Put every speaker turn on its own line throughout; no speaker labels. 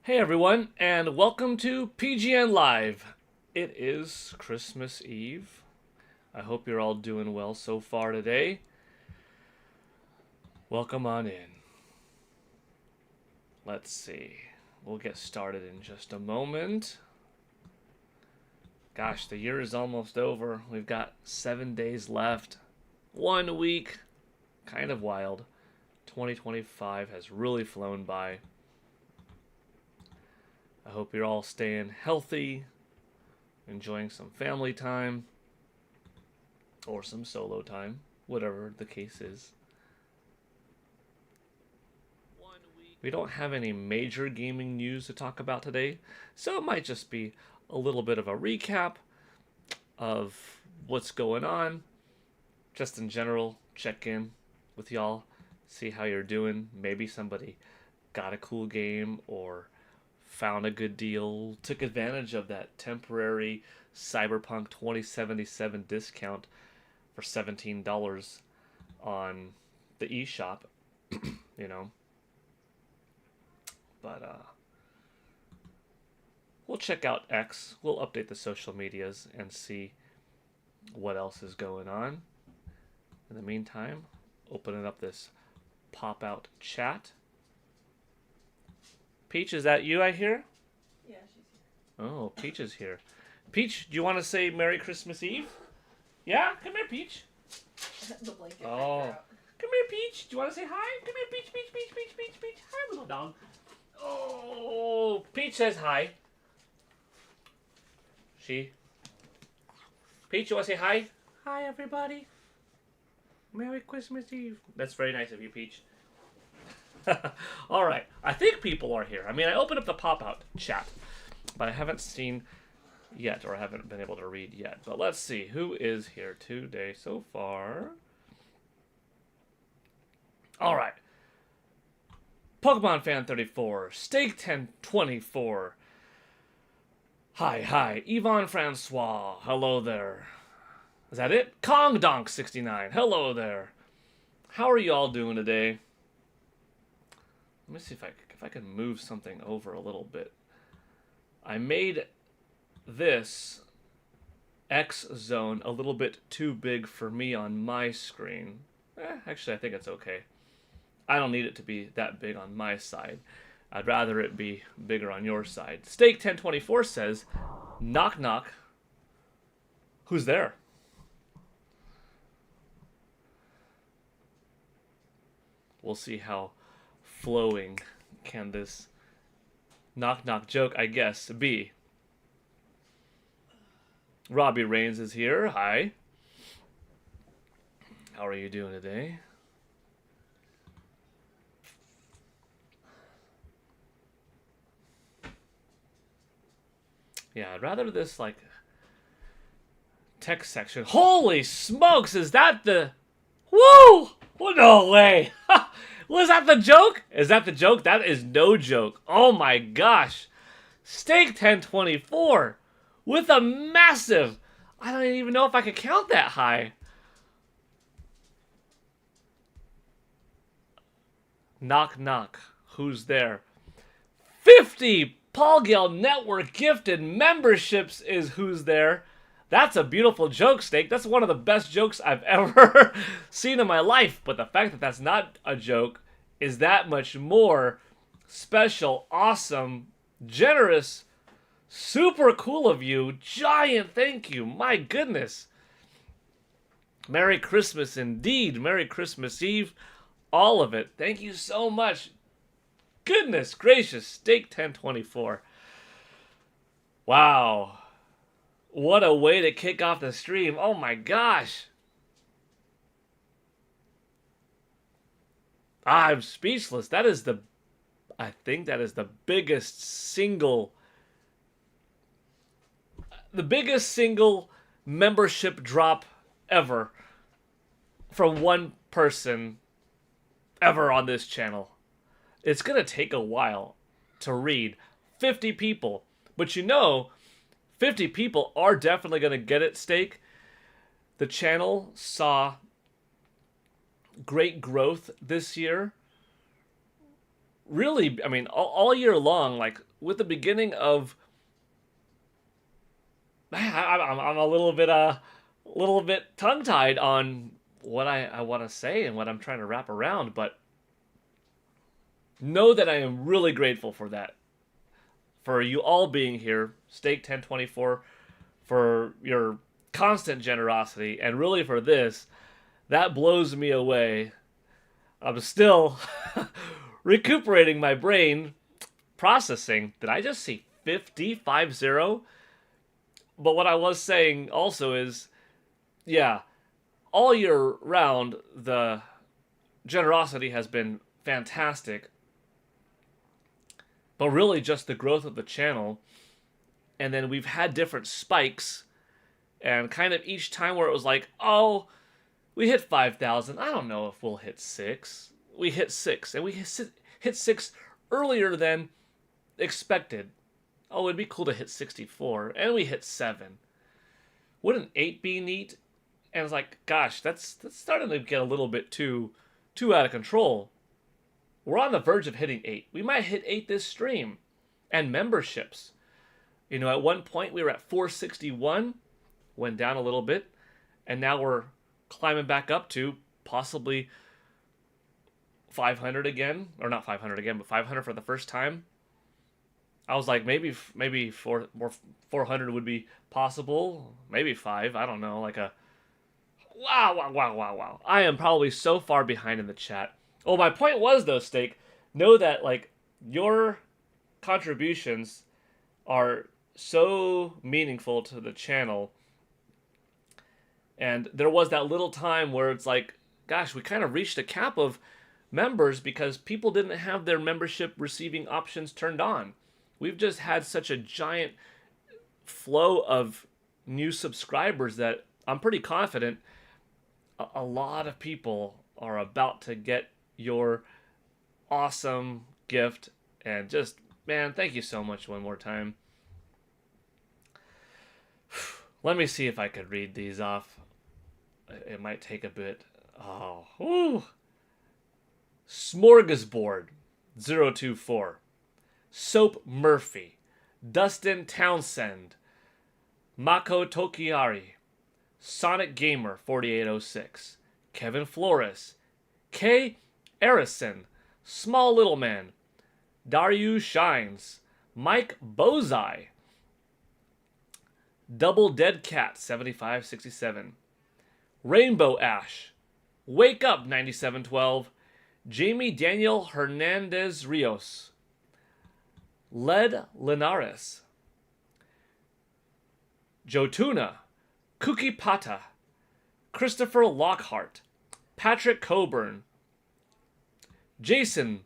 Hey everyone, and welcome to PGN Live. It is Christmas Eve. I hope you're all doing well so far today. Welcome on in. Let's see. We'll get started in just a moment. Gosh, the year is almost over. We've got 7 days left. 1 week. Kind of wild. 2025 has really flown by. I hope you're all staying healthy, enjoying some family time, or some solo time, whatever the case is. We don't have any major gaming news to talk about today, so it might just be a little bit of a recap of what's going on. Just in general, check in with y'all, see how you're doing. Maybe somebody got a cool game or found a good deal, took advantage of that temporary Cyberpunk 2077 discount for $17 on the eShop, you know. But we'll check out X. We'll update the social medias and see what else is going on. In the meantime, opening up this pop-out chat. Peach, is that you I hear?
Yeah, she's here.
Oh, Peach is here. Peach, do you want to say Merry Christmas Eve? Yeah? Come here, Peach.
The blanket.
Oh. Come here, Peach. Do you want to say hi? Come here, Peach, Peach, Peach, Peach, Peach, Peach. Hi, little dog. Oh, Peach says hi. Peach, you want to say hi? Hi, everybody. Merry Christmas Eve. That's very nice of you, Peach. All right. I think people are here. I mean, I opened up the pop-out chat, but I haven't seen yet, or I haven't been able to read yet. But let's see who is here today so far. All right. Pokemon Fan 34, Steak 1024. Hi. Yvonne Francois. Hello there. Is that it? Kong Donk 69. Hello there. How are you all doing today? Let me see if I can move something over a little bit. I made this X zone a little bit too big for me on my screen. Actually, I think it's okay. I don't need it to be that big on my side. I'd rather it be bigger on your side. Steak 1024 says, knock knock. Who's there? We'll see how flowing can this knock knock joke, I guess, be. Robbie Rains is here. Hi. How are you doing today? Yeah, I'd rather this, like, text section. Holy smokes, is that the... Woo! Well, no way. Was that the joke? Is that the joke? That is no joke. Oh my gosh. Steak 1024 with a massive... I don't even know if I could count that high. Knock knock. Who's there? 50 Paul Gale Network gifted memberships is who's there. That's a beautiful joke, Steak. That's one of the best jokes I've ever seen in my life. But the fact that that's not a joke is that much more special, awesome, generous, super cool of you. Giant thank you. My goodness. Merry Christmas indeed. Merry Christmas Eve. All of it. Thank you so much. Goodness gracious. Steak 1024. Wow. What a way to kick off the stream. Oh my gosh. I'm speechless. I think that is the biggest single membership drop ever from one person ever on this channel. It's going to take a while to read 50 people. But 50 people are definitely going to get it, Steak. The channel saw great growth this year. Really, I mean, all year long, like, with the beginning of, I'm a little bit tongue tied on what I want to say and what I'm trying to wrap around, but know that I am really grateful for that, for you all being here, Steak 1024, for your constant generosity, and really for this, that blows me away. I'm still recuperating my brain, processing. Did I just see 50? But what I was saying also is, yeah, all year round, the generosity has been fantastic. But really just the growth of the channel. And then we've had different spikes. And kind of each time where it was like, oh, we hit 5,000. I don't know if we'll hit 6. We hit 6. And we hit 6 earlier than expected. Oh, it'd be cool to hit 64. And we hit 7. Wouldn't 8 be neat? And it's like, gosh, that's starting to get a little bit too out of control. We're on the verge of hitting 8. We might hit 8 this stream. And memberships. You know, at one point we were at 461. Went down a little bit. And now we're climbing back up to possibly 500 again. Or not 500 again, but 500 for the first time. I was like, maybe 400 would be possible. Maybe 5. I don't know. Like a... Wow. I am probably so far behind in the chat. Well, my point was, though, Steak, know that, like, your contributions are so meaningful to the channel. And there was that little time where it's like, gosh, we kind of reached a cap of members because people didn't have their membership receiving options turned on. We've just had such a giant flow of new subscribers that I'm pretty confident a lot of people are about to get your awesome gift. And just, man, thank you so much one more time. Let me see if I could read these off. It might take a bit. Oh, whew. Smorgasbord 024. Soap Murphy. Dustin Townsend. Mako Tokiari. Sonic Gamer 4806. Kevin Flores. K. Arison. Small Little Man. Daru Shines. Mike Bozai. Double Dead Cat 7567. Rainbow Ash. Wake Up 9712. Jamie Daniel Hernandez Rios. Led Linares. Jotuna. Cookie Pata. Christopher Lockhart. Patrick Coburn. Jason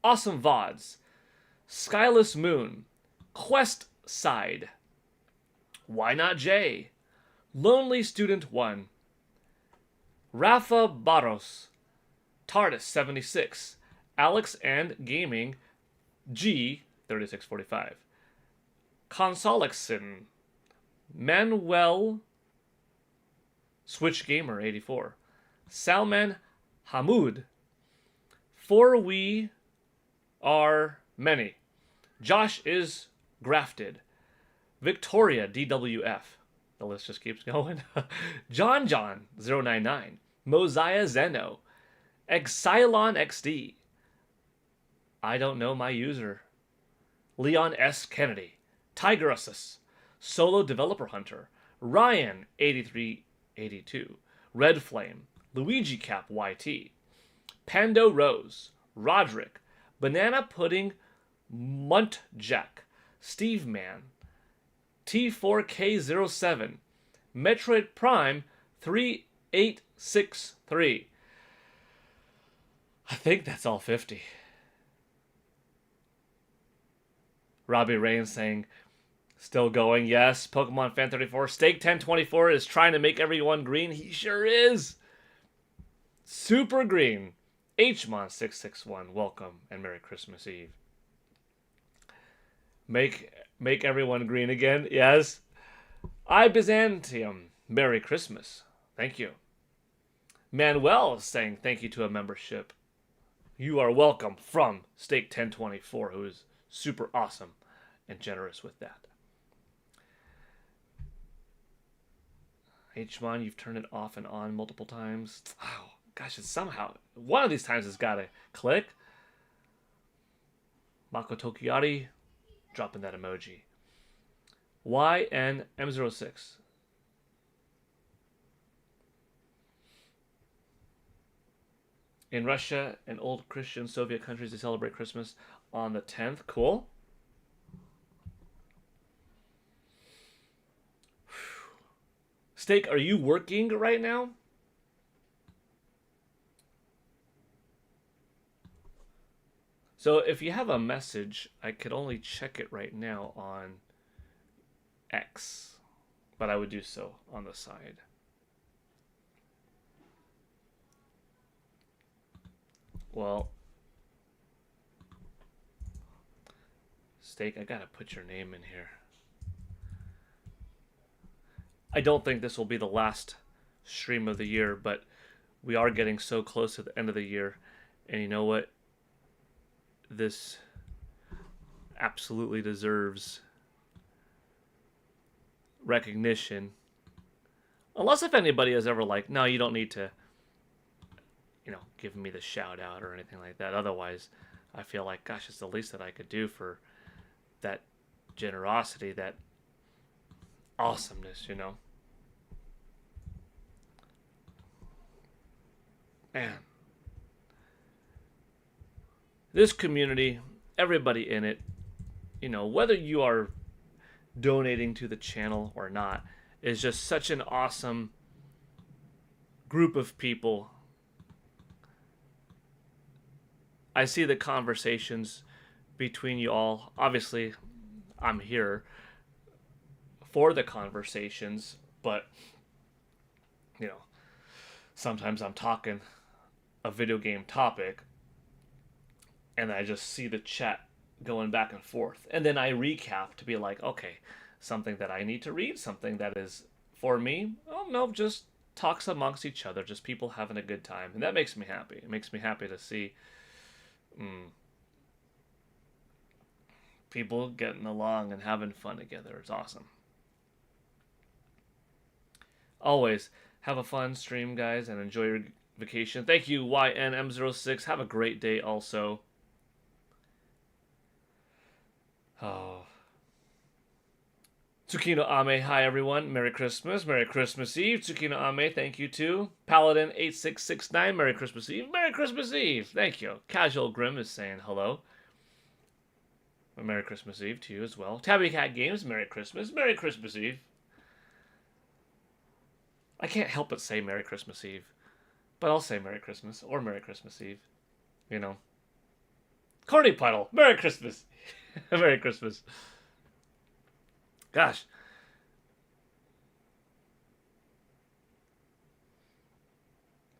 Awesome Vods. Skyless Moon. Quest Side. Why Not Jay. Lonely Student 1. Rafa Barros. TARDIS 76. Alex and Gaming. G 3645. Consolexin. Manuel Switch Gamer 84. Salman Hamoud. For We Are Many. Josh is Grafted. Victoria DWF. The list just keeps going. John 099. Mosiah Zeno. Exilon XD. I don't know my user. Leon S. Kennedy. Tigerusus. Solo Developer Hunter. Ryan 8382. Red Flame. Luigi Cap YT. Pando Rose. Roderick. Banana Pudding Muntjack. Steve Man. T4K07. Metroid Prime 3863. I think that's all 50. Robbie Rain saying, still going, yes. Pokemon Fan 34. Steak 1024 is trying to make everyone green. He sure is. Super green. Hmon 661. Welcome and Merry Christmas Eve. Make everyone green again. Yes. I Byzantium. Merry Christmas. Thank you. Manuel is saying thank you to a membership. You are welcome from Steak 1024, who is super awesome. and generous with that. Hmon, you've turned it off and on multiple times. Oh, gosh, it's somehow one of these times it's got to click. Mako Tokiyari, dropping that emoji. YNM06. In Russia and old Christian Soviet countries, they celebrate Christmas on the 10th. Cool. Steak, are you working right now? So if you have a message, I could only check it right now on X, but I would do so on the side. Well, Steak, I gotta put your name in here. I don't think this will be the last stream of the year, but we are getting so close to the end of the year. And you know what? This absolutely deserves recognition. Unless if anybody has ever like, no, you don't need to, give me the shout out or anything like that. Otherwise, I feel like, gosh, it's the least that I could do for that generosity, that awesomeness, Man. This community, everybody in it, whether you are donating to the channel or not, is just such an awesome group of people. I see the conversations between you all. Obviously, I'm here for the conversations, but, sometimes I'm talking a video game topic and I just see the chat going back and forth. And then I recap to be like, okay, something that I need to read, something that is for me. Oh, no, just talks amongst each other, just people having a good time. And that makes me happy. It makes me happy to see people getting along and having fun together. It's awesome. Always have a fun stream, guys, and enjoy your vacation. Thank you, YNM06. Have a great day also. Oh. Tsukino Ame, hi everyone. Merry Christmas. Merry Christmas Eve. Tsukino Ame, thank you too. Paladin8669, Merry Christmas Eve. Merry Christmas Eve. Thank you. Casual Grim is saying hello. Merry Christmas Eve to you as well. Tabby Cat Games, Merry Christmas. Merry Christmas Eve. I can't help but say Merry Christmas Eve. But I'll say Merry Christmas or Merry Christmas Eve. Corny Puddle, Merry Christmas. Merry Christmas. Gosh.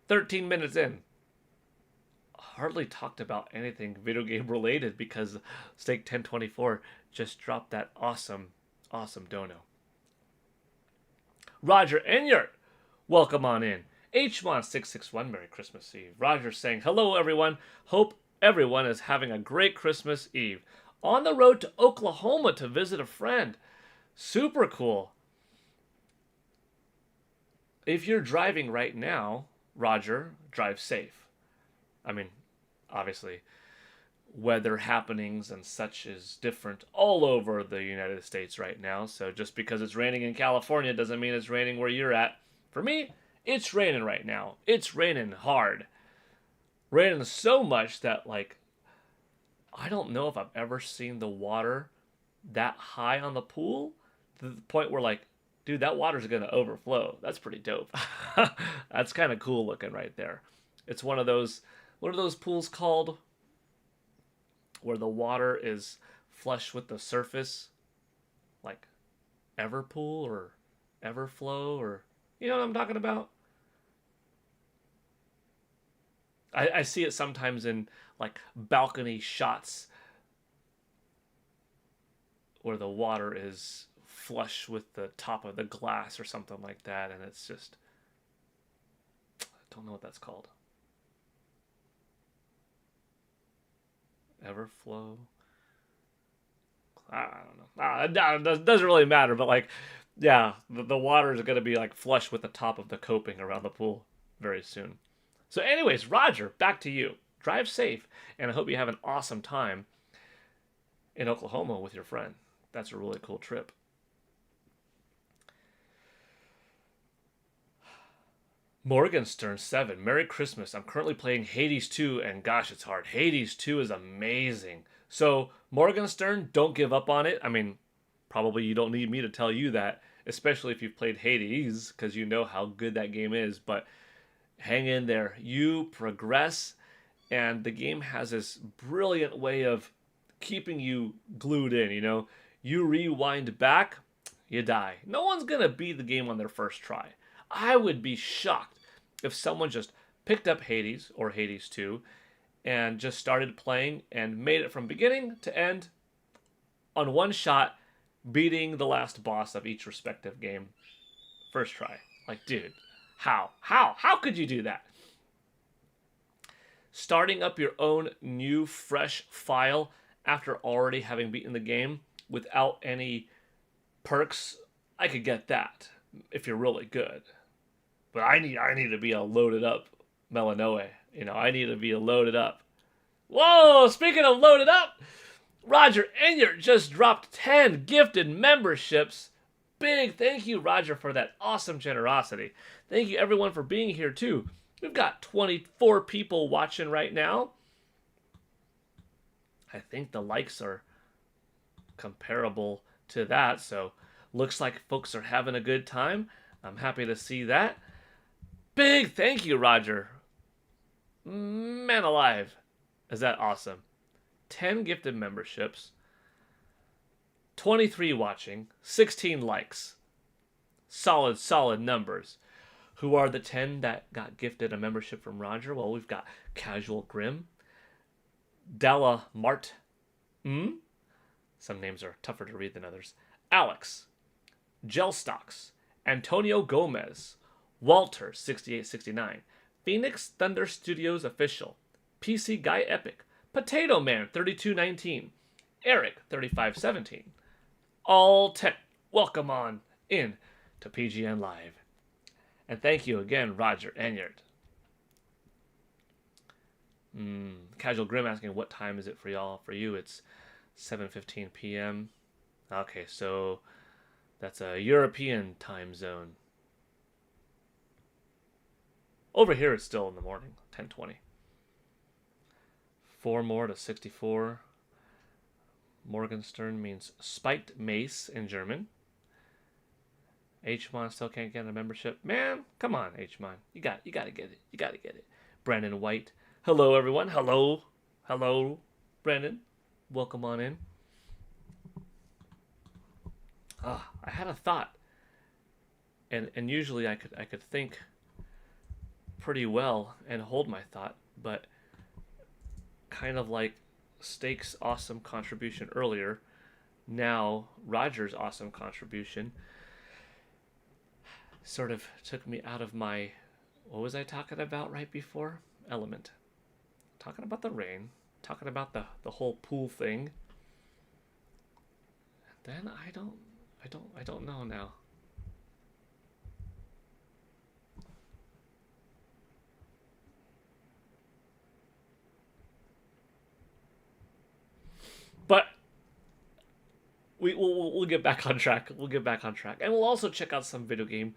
"13 minutes in. Hardly talked about anything video game related because Steak 1024 just dropped that awesome dono. Roger Enyart, welcome on in. Hmon661, Merry Christmas Eve. Roger saying, hello everyone. Hope everyone is having a great Christmas Eve. On the road to Oklahoma to visit a friend. Super cool. If you're driving right now, Roger, drive safe. I mean, obviously, weather happenings and such is different all over the United States right now. So just because it's raining in California doesn't mean it's raining where you're at. For me, it's raining right now. It's raining hard. Raining so much that, I don't know if I've ever seen the water that high on the pool to the point where, dude, that water's going to overflow. That's pretty dope. That's kind of cool looking right there. It's one of those, what are those pools called? Where the water is flush with the surface? Like Everpool or Everflow, or, you know what I'm talking about? I see it sometimes in, balcony shots where the water is flush with the top of the glass or something like that, and it's just, I don't know what that's called. Everflow, I don't know. It doesn't really matter, but like, yeah, the water is going to be like flush with the top of the coping around the pool very soon. So, anyways, Roger, back to you. Drive safe, and I hope you have an awesome time in Oklahoma with your friend. That's a really cool trip. Morgenstern 7, Merry Christmas. I'm currently playing Hades 2, and gosh, it's hard. Hades 2 is amazing. So, Morgenstern, don't give up on it. I mean, probably you don't need me to tell you that, especially if you've played Hades, because you know how good that game is. But hang in there. You progress, and the game has this brilliant way of keeping you glued in, you know? You rewind back, you die. No one's going to beat the game on their first try. I would be shocked if someone just picked up Hades or Hades 2 and just started playing and made it from beginning to end on one shot, beating the last boss of each respective game first try. Like, dude, how? How could you do that? Starting up your own new, fresh file after already having beaten the game without any perks, I could get that if you're really good. But I need to be a loaded up Melanoe. You know, I need to be a loaded up. Whoa! Speaking of loaded up, Roger Enyart just dropped 10 gifted memberships. Big thank you, Roger, for that awesome generosity. Thank you, everyone, for being here, too. We've got 24 people watching right now. I think the likes are comparable to that, so looks like folks are having a good time. I'm happy to see that. Big thank you, Roger. Man alive. Is that awesome? 10 gifted memberships, 23 watching, 16 likes. Solid numbers. Who are the 10 that got gifted a membership from Roger? Well, we've got Casual Grim, Della Mart. Some names are tougher to read than others. Alex, Gelstocks, Antonio Gomez, Walter 6869, Phoenix Thunder Studios Official, PC Guy Epic, Potato Man 3219, Eric 3517. All 10, welcome on in to PGN Live. And thank you again, Roger Enyart. Casual Grim asking what time is it for y'all? For you, it's 7:15 p.m. Okay, so that's a European time zone. Over here, it's still in the morning, 10:20. 4 more to 64. Morgenstern means spiked mace in German. Hmon still can't get a membership. Man, come on, Hmon. You gotta get it. You gotta get it. Brandon White. Hello, everyone. Hello, Brandon. Welcome on in. I had a thought, and usually I could think pretty well and hold my thought, but kind of like Steak's awesome contribution earlier, now Roger's awesome contribution sort of took me out of my, what was I talking about right before? Element. Talking about the rain, talking about the whole pool thing. And then I don't know now. But we'll get back on track. We'll get back on track. And we'll also check out some video game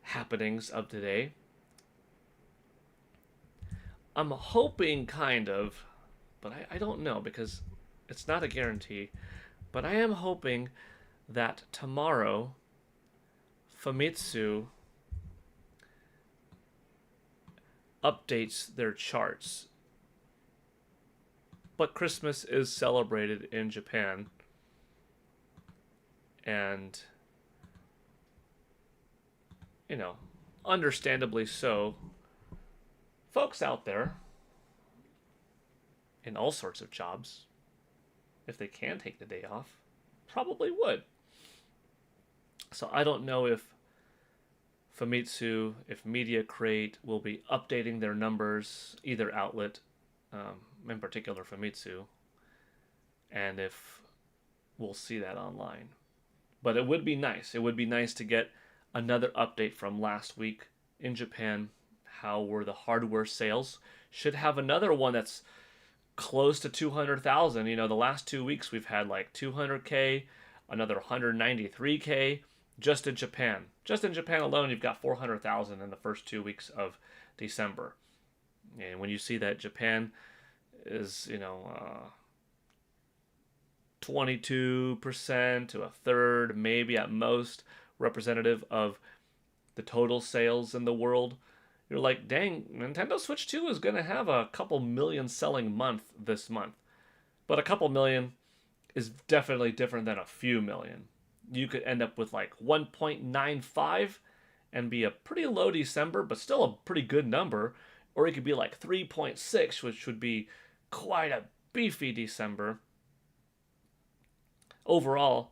happenings of today. I'm hoping kind of, but I don't know because it's not a guarantee. But I am hoping that tomorrow Famitsu updates their charts. But Christmas is celebrated in Japan. And, you know, understandably so, folks out there in all sorts of jobs, if they can take the day off, probably would. So I don't know if Famitsu, if Media Crate will be updating their numbers, either outlet, in particular Famitsu, and if we'll see that online. But it would be nice. It would be nice to get another update from last week in Japan. How were the hardware sales? Should have another one that's close to 200,000. You know, the last 2 weeks we've had like 200K, another 193K just in Japan. Just in Japan alone, you've got 400,000 in the first 2 weeks of December. And when you see that Japan is, 22% to a third, maybe at most, representative of the total sales in the world, you're like, dang, Nintendo Switch 2 is going to have a couple million selling month this month. But a couple million is definitely different than a few million. You could end up with like 1.95 and be a pretty low December, but still a pretty good number. Or it could be like 3.6, which would be quite a beefy December. Overall,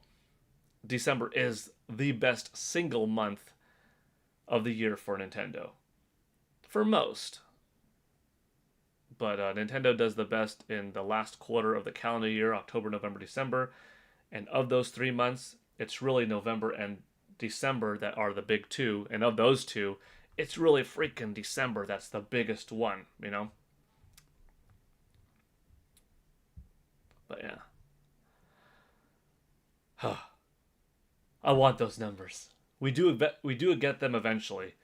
December is the best single month of the year for Nintendo. For most. But Nintendo does the best in the last quarter of the calendar year, October, November, December. And of those 3 months, it's really November and December that are the big two. And of those two, it's really freaking December that's the biggest one, you know? But yeah. I want those numbers. We do get them eventually.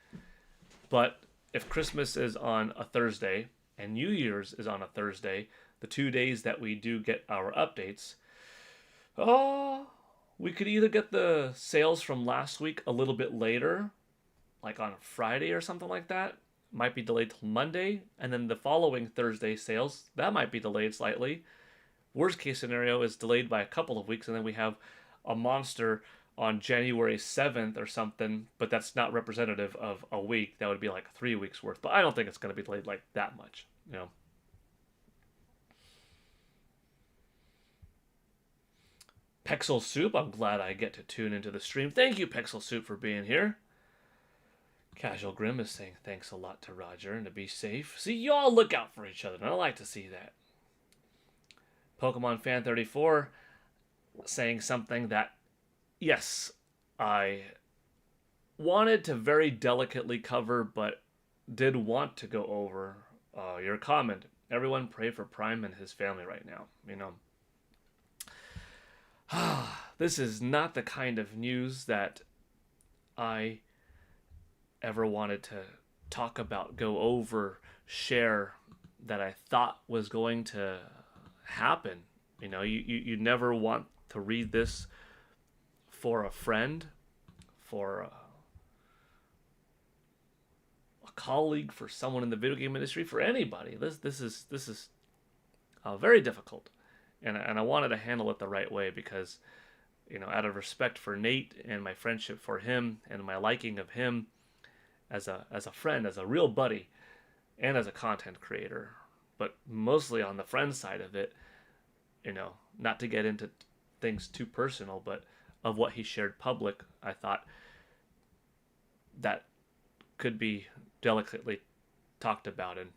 But if Christmas is on a Thursday and New Year's is on a Thursday, the 2 days that we do get our updates, we could either get the sales from last week a little bit later, like on Friday or something like that. Might be delayed till Monday, and then the following Thursday sales, that might be delayed slightly. Worst case scenario is delayed by a couple of weeks, and then we have a monster on January 7th or something, but that's not representative of a week. That would be like 3 weeks worth, but I don't think it's going to be delayed like that much, you know. Pexel Soup, I'm glad I get to tune into the stream. Thank you, Pexel Soup, for being here. Casual Grim is saying thanks a lot to Roger and to be safe. See, you all look out for each other, and I like to see that. Pokemon Fan 34 saying something that, yes, I wanted to very delicately cover, but did want to go over your comment. Everyone pray for Prime and his family right now, you know. This is not the kind of news that I ever wanted to talk about, go over, share, that I thought was going to happen. You know, you never want to read this for a friend, for a colleague, for someone in the video game industry, for anybody. This is very difficult, and I wanted to handle it the right way because, you know, out of respect for Nate and my friendship for him and my liking of him as a friend, as a real buddy, and as a content creator, but mostly on the friend side of it, you know, not to get into things too personal, but of what he shared public, I thought that could be delicately talked about, and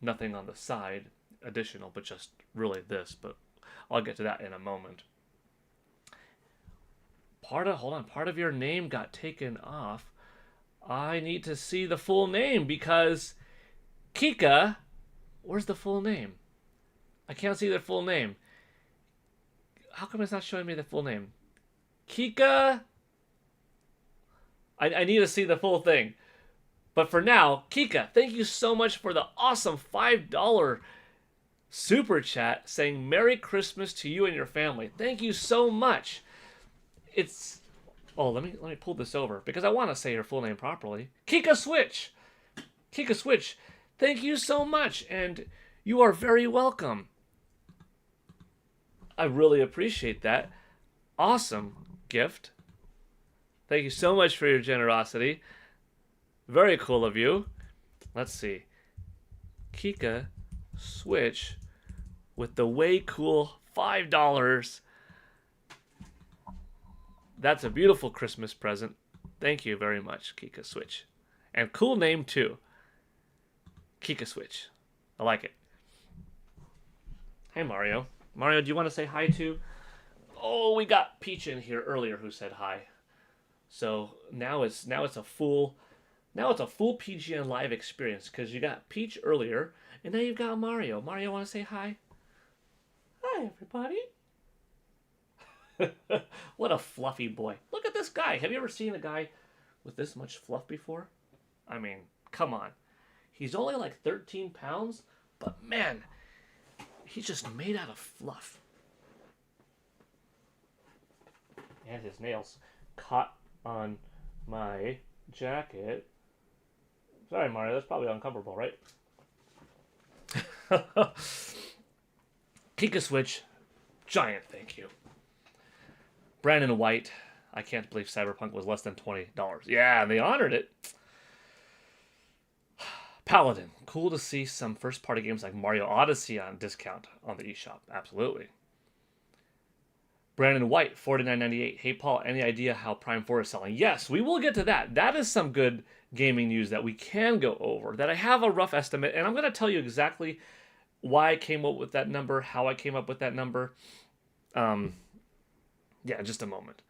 nothing on the side additional, but just really this. But I'll get to that in a moment. Part of your name got taken off. I need to see the full name because Kika, where's the full name? I can't see the full name. How come it's not showing me the full name? Kika, I need to see the full thing. But for now, Kika, thank you so much for the awesome $5 super chat saying Merry Christmas to you and your family. Thank you so much. It's... Oh, let me pull this over because I want to say your full name properly. Kika Switch. Kika Switch, thank you so much, and you are very welcome. I really appreciate that. Awesome gift. Thank you so much for your generosity. Very cool of you. Let's see. Kika Switch with the way cool $5. That's a beautiful Christmas present. Thank you very much, Kika Switch. And cool name too. Kika Switch. I like it. Hey Mario. Mario, do you want to say hi to Oh, we got Peach in here earlier who said hi. So now it's a full PGN live experience because you got Peach earlier and now you've got Mario. Mario, want to say hi? Hi, everybody. What a fluffy boy. Look at this guy. Have you ever seen a guy with this much fluff before? I mean, come on. He's only like 13 pounds, but man, he's just made out of fluff. And his nails caught on my jacket. Sorry, Mario, that's probably uncomfortable, right? Kika Switch, giant thank you. Brandon White, I can't believe Cyberpunk was less than $20. Yeah, they honored it. Paladin, cool to see some first-party games like Mario Odyssey on discount on the eShop. Absolutely. Brandon White, $49.98. Hey, Paul, any idea how Prime 4 is selling? Yes, we will get to that. That is some good gaming news that we can go over, that I have a rough estimate, and I'm going to tell you exactly why I came up with that number, how I came up with that number. Yeah, just a moment.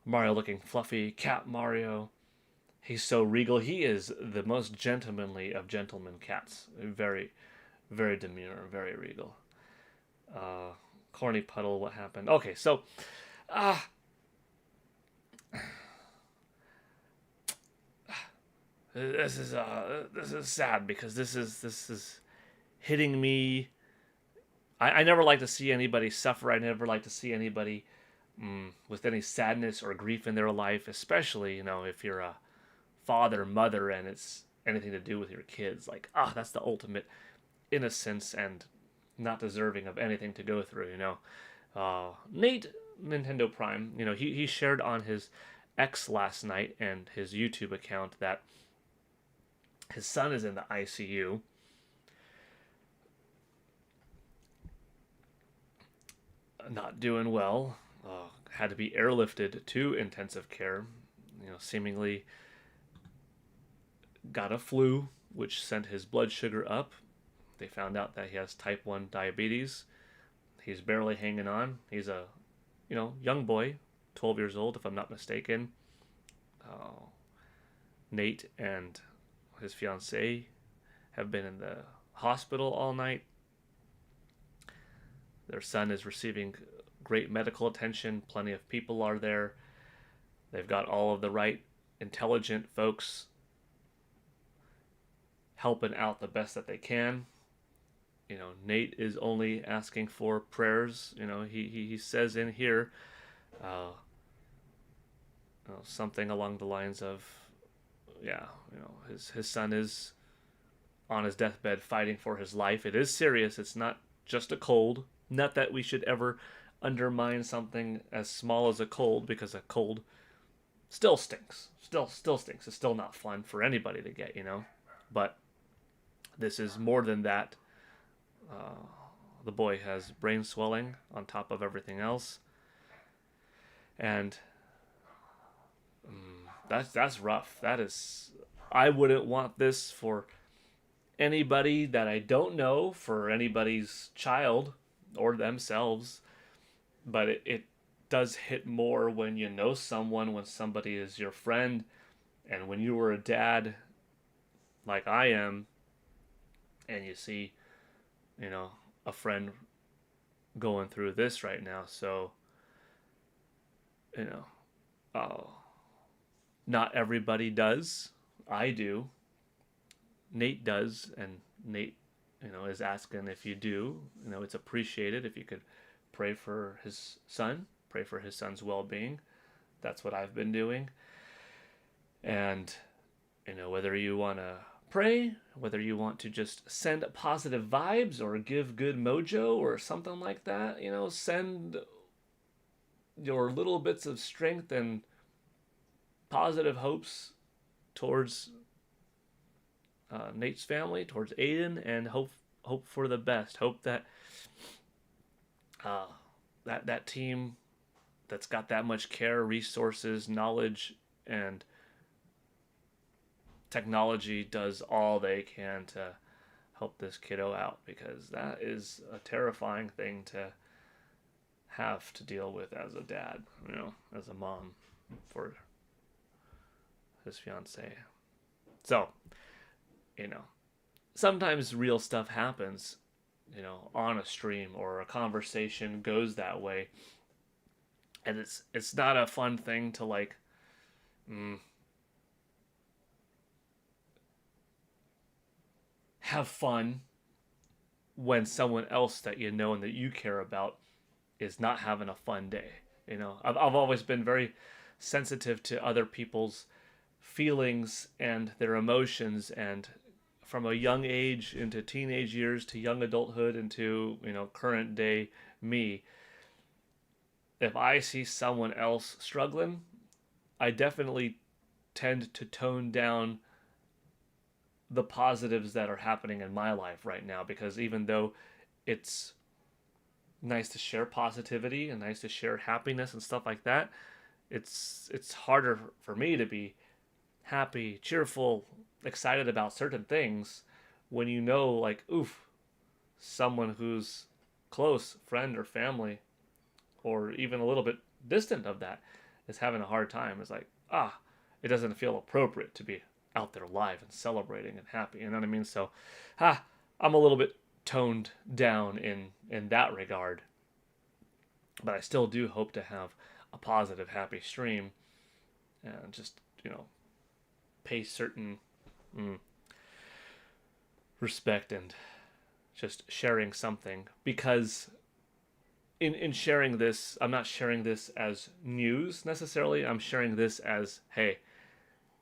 Mario looking fluffy. Cat Mario. He's so regal. He is the most gentlemanly of gentlemen cats. Very, very demure, very regal. Corny Puddle, what happened? Okay, so, this is sad because this is hitting me. I never like to see anybody suffer. I never like to see anybody with any sadness or grief in their life, especially, if you're a father, mother, and it's anything to do with your kids. Like, that's the ultimate innocence and not deserving of anything to go through, Nate, Nintendo Prime, he shared on his X last night and his YouTube account that his son is in the ICU. Not doing well. Had to be airlifted to intensive care. Seemingly got a flu, which sent his blood sugar up. They found out that he has type 1 diabetes. He's barely hanging on. He's a, young boy, 12 years old, if I'm not mistaken. Nate and his fiancée have been in the hospital all night. Their son is receiving great medical attention. Plenty of people are there. They've got all of the right intelligent folks helping out the best that they can. Nate is only asking for prayers. He says in here something along the lines of, his son is on his deathbed fighting for his life. It is serious. It's not just a cold. Not that we should ever undermine something as small as a cold, because a cold still stinks. Still stinks. It's still not fun for anybody to get, But this is more than that. The boy has brain swelling on top of everything else, and that's rough. That is, I wouldn't want this for anybody that I don't know, for anybody's child or themselves. But it does hit more when you know someone, when somebody is your friend, and when you were a dad, like I am, and you see, a friend going through this right now. So, not everybody does. I do. Nate does, and Nate, is asking if you do. It's appreciated if you could pray for his son, pray for his son's well-being. That's what I've been doing. And, whether you want to pray, whether you want to just send positive vibes or give good mojo or something like that, send your little bits of strength and positive hopes towards Nate's family, towards Aiden, and hope for the best. Hope that that team that's got that much care, resources, knowledge, and technology does all they can to help this kiddo out, because that is a terrifying thing to have to deal with as a dad, as a mom for his fiance. So, you know, sometimes real stuff happens, on a stream or a conversation goes that way, and it's not a fun thing to like have fun when someone else that you know and that you care about is not having a fun day. I've always been very sensitive to other people's feelings and their emotions, and from a young age into teenage years to young adulthood into current day me, if I see someone else struggling, I definitely tend to tone down the positives that are happening in my life right now, because even though it's nice to share positivity and nice to share happiness and stuff like that, it's harder for me to be happy, cheerful, excited about certain things when like, oof, someone who's close, friend or family, or even a little bit distant of that, is having a hard time. It's like, it doesn't feel appropriate to be out there live and celebrating and happy. You know what I mean? So, I'm a little bit toned down in that regard, but I still do hope to have a positive, happy stream, and just pay certain respect and just sharing something, because in sharing this, I'm not sharing this as news necessarily. I'm sharing this as, hey,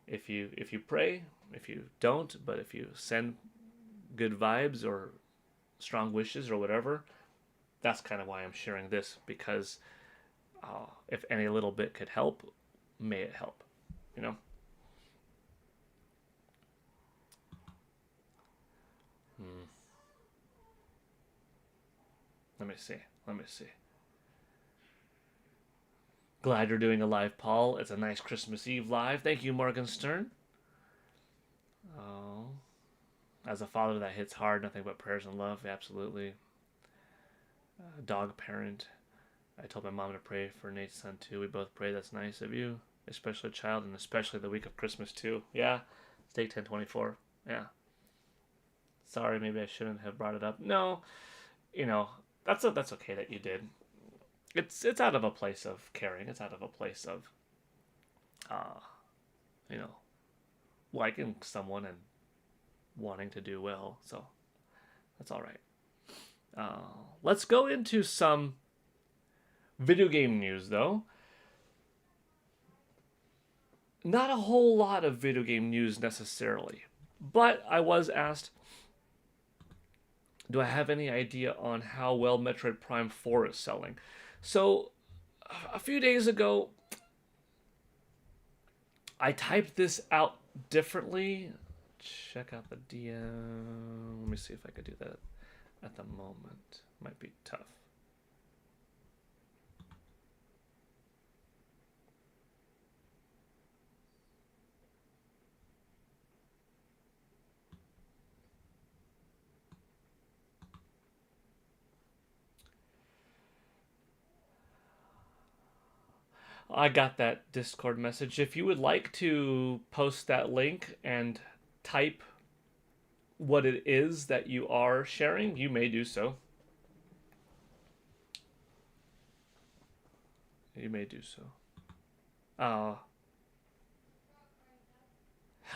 if you pray, if you don't, but if you send good vibes or strong wishes or whatever, that's kind of why I'm sharing this, because if any little bit could help, may it help, Let me see. Glad you're doing a live, Paul. It's a nice Christmas Eve live. Thank you, Morgan Stern. Oh, as a father, that hits hard. Nothing but prayers and love. Absolutely. Dog parent. I told my mom to pray for Nate's son too. We both pray. That's nice of you, especially a child, and especially the week of Christmas too. Yeah, Stake 1024. Yeah. Sorry, maybe I shouldn't have brought it up. No, that's okay that you did. It's out of a place of caring. It's out of a place of, you know, liking someone and wanting to do well. So that's all right. Let's go into some video game news, though. Not a whole lot of video game news necessarily, but I was asked, do I have any idea on how well Metroid Prime 4 is selling? So, a few days ago, I typed this out differently. Check out the DM. Let me see if I could do that at the moment. Might be tough. I got that Discord message. If you would like to post that link and type what it is that you are sharing, you may do so. You may do so.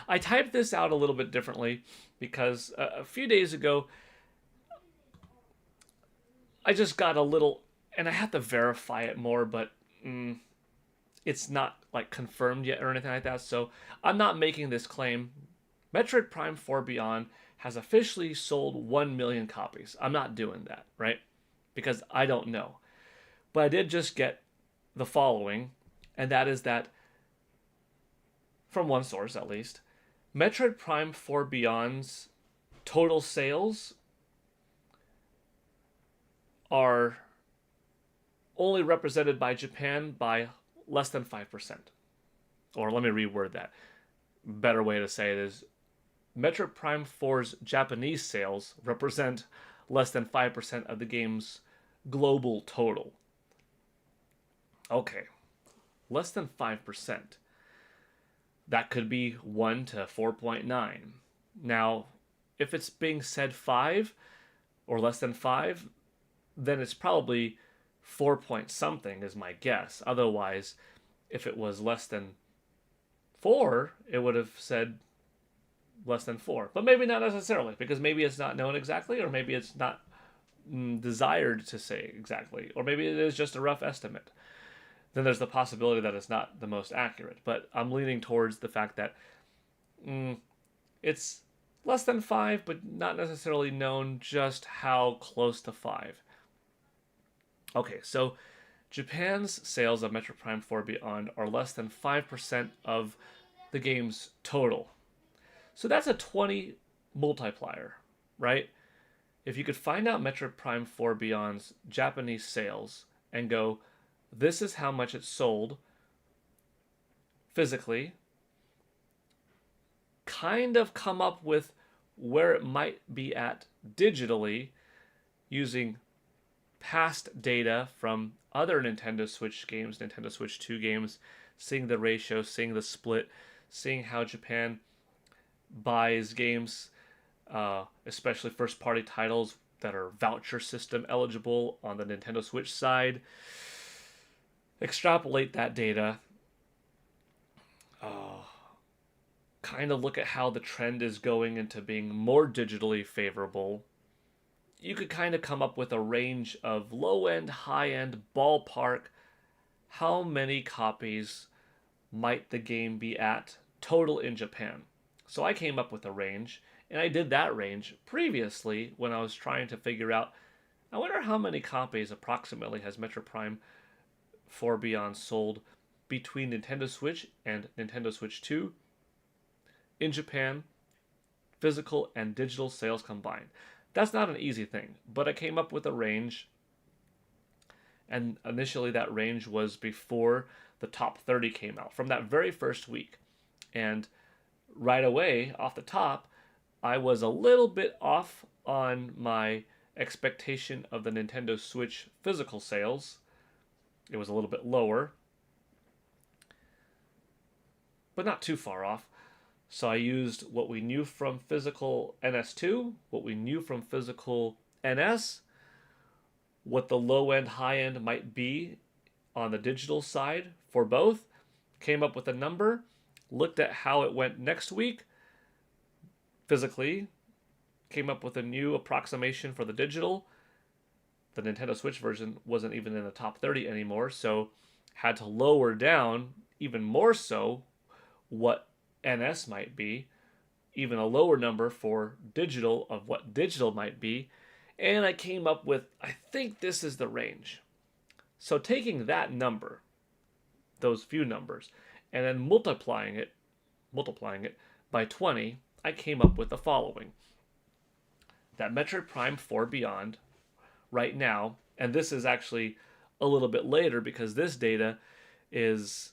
I typed this out a little bit differently because a few days ago, I just got a little, and I have to verify it more, but it's not like confirmed yet or anything like that. So I'm not making this claim. Metroid Prime 4 Beyond has officially sold 1 million copies. I'm not doing that, right? Because I don't know. But I did just get the following, and that is that, from one source at least, Metroid Prime 4 Beyond's total sales are only represented by Japan by less than 5%. Or let me reword that. Better way to say it is, Metroid Prime 4's Japanese sales represent less than 5% of the game's global total. Okay, less than 5%. That could be 1 to 4.9. Now, if it's being said 5 or less than 5, then it's probably 4 point something, is my guess. Otherwise, if it was less than 4, it would have said less than 4. But maybe not necessarily, because maybe it's not known exactly, or maybe it's not desired to say exactly, or maybe it is just a rough estimate. Then there's the possibility that it's not the most accurate. But I'm leaning towards the fact that it's less than 5, but not necessarily known just how close to 5. Okay, so Japan's sales of Metroid Prime 4 Beyond are less than 5% of the game's total. So that's a 20 multiplier, right? If you could find out Metroid Prime 4 Beyond's Japanese sales and go, this is how much it sold physically, kind of come up with where it might be at digitally using past data from other Nintendo Switch games, Nintendo Switch 2 games, seeing the ratio, seeing the split, seeing how Japan buys games, especially first party titles that are voucher system eligible on the Nintendo Switch side. Extrapolate that data, kind of look at how the trend is going into being more digitally favorable. You could kind of come up with a range of low end, high end, ballpark. How many copies might the game be at total in Japan? So I came up with a range, and I did that range previously when I was trying to figure out, I wonder how many copies approximately has Metroid Prime 4 Beyond sold between Nintendo Switch and Nintendo Switch 2 in Japan, physical and digital sales combined. That's not an easy thing, but I came up with a range, and initially that range was before the top 30 came out, from that very first week. And right away, off the top, I was a little bit off on my expectation of the Nintendo Switch physical sales. It was a little bit lower, but not too far off. So I used what we knew from physical NS2, what we knew from physical NS, what the low end, high end might be on the digital side for both, came up with a number, looked at how it went next week physically, came up with a new approximation for the digital. The Nintendo Switch version wasn't even in the top 30 anymore, so had to lower down even more so what NS might be, even a lower number for digital of what digital might be, and I came up with, I think this is the range. So taking that number, those few numbers, and then multiplying it by 20, I came up with the following. That Metroid Prime 4 Beyond, right now, and this is actually a little bit later because this data is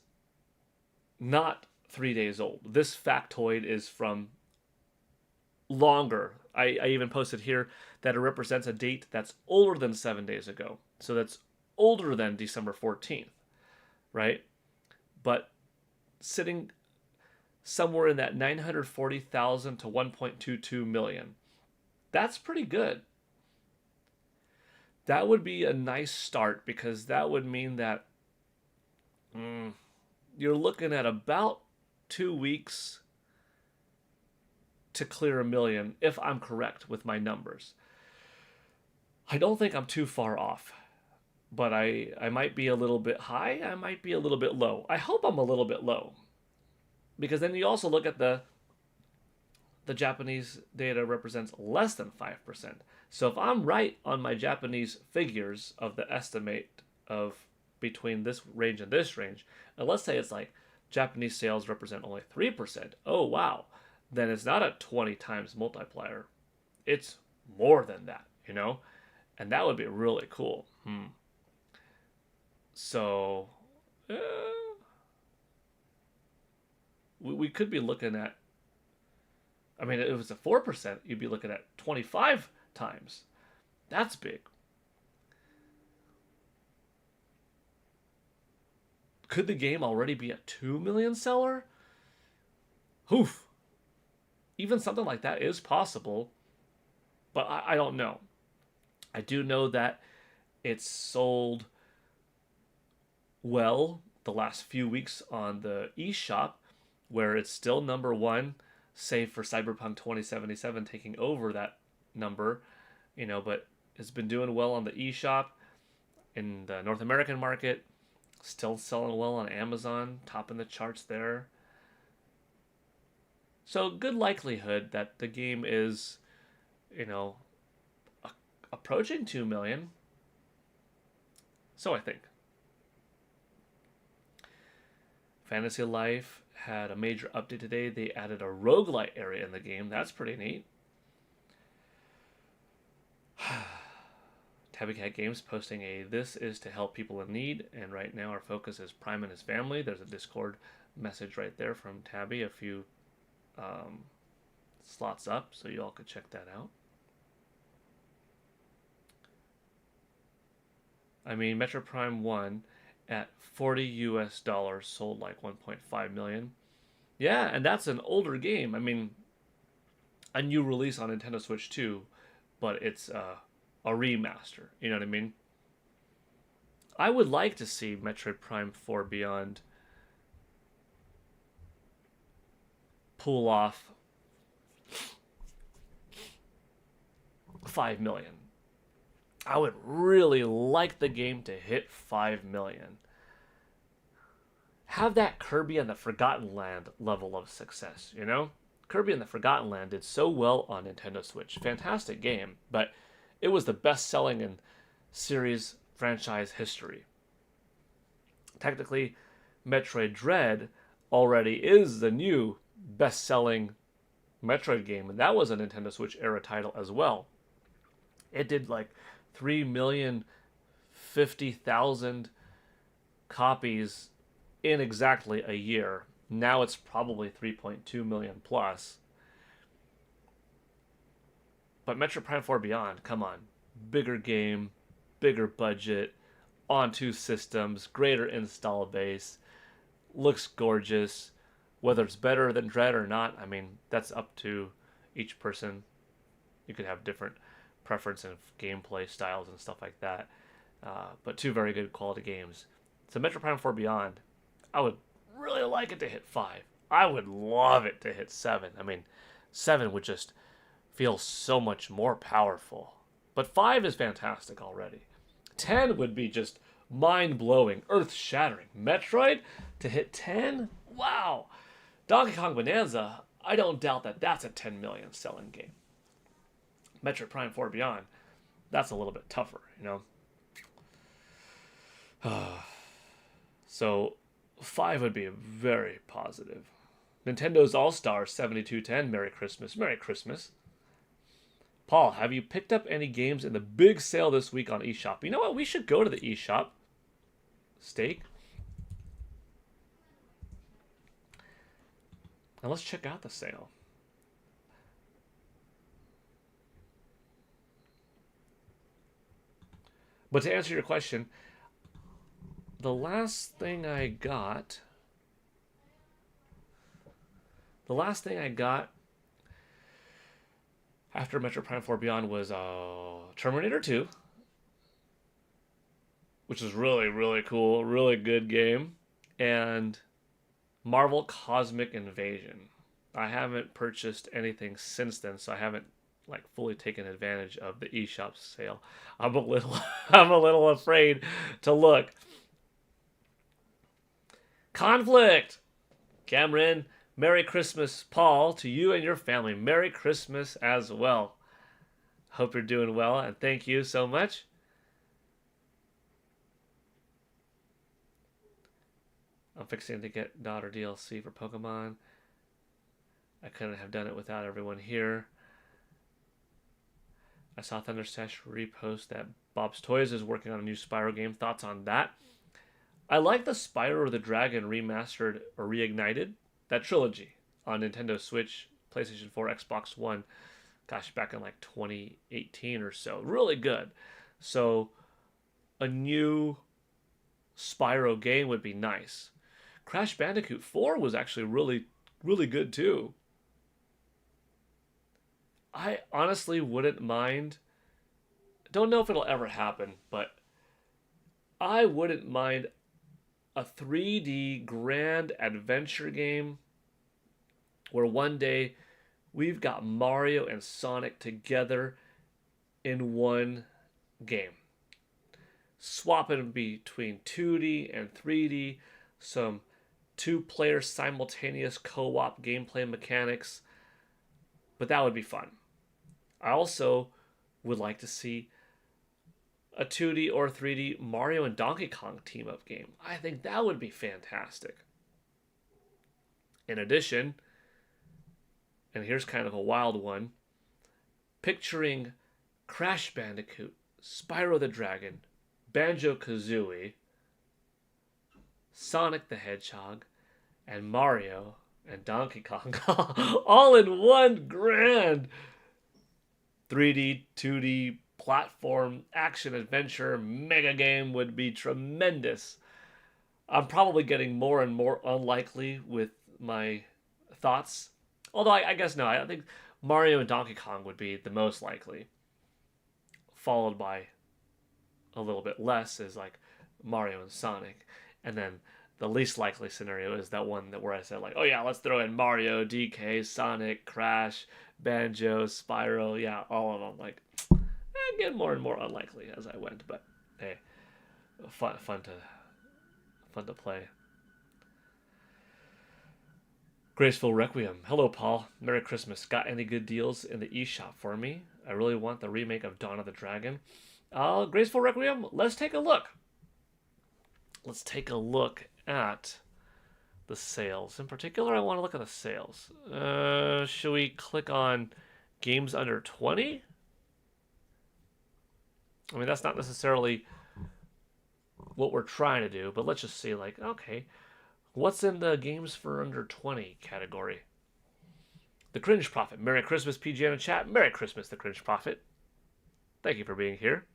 not 3 days old. This factoid is from longer. I even posted here that it represents a date that's older than 7 days ago. So that's older than December 14th, right? But sitting somewhere in that 940,000 to 1.22 million. That's pretty good. That would be a nice start because that would mean that you're looking at about 2 weeks to clear 1 million, if I'm correct with my numbers. I don't think I'm too far off, but I might be a little bit high, I might be a little bit low. I hope I'm a little bit low, because then you also look at the Japanese data represents less than 5%. So if I'm right on my Japanese figures of the estimate of between this range and this range, and let's say it's like Japanese sales represent only 3%. Oh, wow. Then it's not a 20 times multiplier. It's more than that, you know? And that would be really cool. So, we could be looking at, I mean, if it was a 4%, you'd be looking at 25 times. That's big. Could the game already be a 2 million seller? Oof. Even something like that is possible, but I don't know. I do know that it's sold well the last few weeks on the eShop, where it's still number one, save for Cyberpunk 2077 taking over that number, but it's been doing well on the eShop in the North American market, still selling well on Amazon, topping the charts there. So good likelihood that the game is, you know, approaching 2 million. So I think. Fantasy Life had a major update today. They added a roguelite area in the game. That's pretty neat. Tabby Cat Games posting a "This is to help people in need," and right now our focus is Prime and his family. There's a Discord message right there from Tabby, a few slots up, so you all could check that out. I mean, Metro Prime 1 at $40 sold like 1.5 million. Yeah, and that's an older game. I mean, a new release on Nintendo Switch 2, but it's a remaster. You know what I mean? I would like to see Metroid Prime 4 Beyond pull off 5 million. I would really like the game to hit 5 million. Have that Kirby and the Forgotten Land level of success, Kirby and the Forgotten Land did so well on Nintendo Switch. Fantastic game, but it was the best-selling in series franchise history. Technically, Metroid Dread already is the new best-selling Metroid game, and that was a Nintendo Switch era title as well. It did like 3,050,000 copies in exactly a year. Now it's probably 3.2 million plus. But Metroid Prime 4 Beyond, come on. Bigger game, bigger budget, on 2 systems, greater install base, looks gorgeous. Whether it's better than Dread or not, I mean, that's up to each person. You could have different preference in gameplay styles and stuff like that. But 2 very good quality games. So Metroid Prime 4 Beyond, I would really like it to hit 5. I would love it to hit 7. I mean, 7 would just feel so much more powerful. But 5 is fantastic already. 10 would be just mind-blowing, earth-shattering. Metroid to hit 10? Wow. Donkey Kong Bonanza, I don't doubt that that's a 10 million selling game. Metroid Prime 4 Beyond, that's a little bit tougher, So 5 would be very positive. Nintendo's All-Star 7210, Merry Christmas. Merry Christmas. Paul, have you picked up any games in the big sale this week on eShop? You know what? We should go to the eShop. Steak. And let's check out the sale. But to answer your question, the last thing I got after Metro Prime 4 Beyond was Terminator 2, which is really, really cool, really good game, and Marvel Cosmic Invasion. I haven't purchased anything since then, so I haven't fully taken advantage of the eShop sale. I'm a little afraid to look. Conflict. Cameron, Merry Christmas, Paul, to you and your family. Merry Christmas as well. Hope you're doing well, and thank you so much. I'm fixing to get daughter DLC for Pokemon. I couldn't have done it without everyone here. I saw Thunderstash repost that Bob's Toys is working on a new Spyro game. Thoughts on that? I like the Spyro the Dragon remastered or reignited. That trilogy on Nintendo Switch, PlayStation 4, Xbox One. Gosh, back in 2018 or so. Really good. So, a new Spyro game would be nice. Crash Bandicoot 4 was actually really, really good too. I honestly wouldn't mind. Don't know if it'll ever happen, but I wouldn't mind a 3D grand adventure game where one day we've got Mario and Sonic together in one game. Swapping between 2D and 3D, some two-player simultaneous co-op gameplay mechanics, but that would be fun. I also would like to see a 2D or 3D Mario and Donkey Kong team-up game. I think that would be fantastic. In addition, and here's kind of a wild one, picturing Crash Bandicoot, Spyro the Dragon, Banjo-Kazooie, Sonic the Hedgehog, and Mario and Donkey Kong all in one grand 3D, 2D platform action adventure mega game would be tremendous. I'm probably getting more and more unlikely with my thoughts. Although I guess no, I think Mario and Donkey Kong would be the most likely. Followed by a little bit less is like Mario and Sonic. And then the least likely scenario is that one that where I said like, oh yeah, let's throw in Mario, DK, Sonic, Crash, Banjo, Spyro, yeah, all of them. Like, getting more and more unlikely as I went, but hey, fun to play. Graceful Requiem. Hello, Paul. Merry Christmas. Got any good deals in the eShop for me? I really want the remake of Dawn of the Dragon. Graceful Requiem, let's take a look. Let's take a look at the sales. In particular, I want to look at the sales. Should we click on games under 20? I mean, that's not necessarily what we're trying to do, but let's just see, like, okay, what's in the games for under 20 category? The Cringe Prophet. Merry Christmas, PGN and chat. Merry Christmas, The Cringe Prophet. Thank you for being here.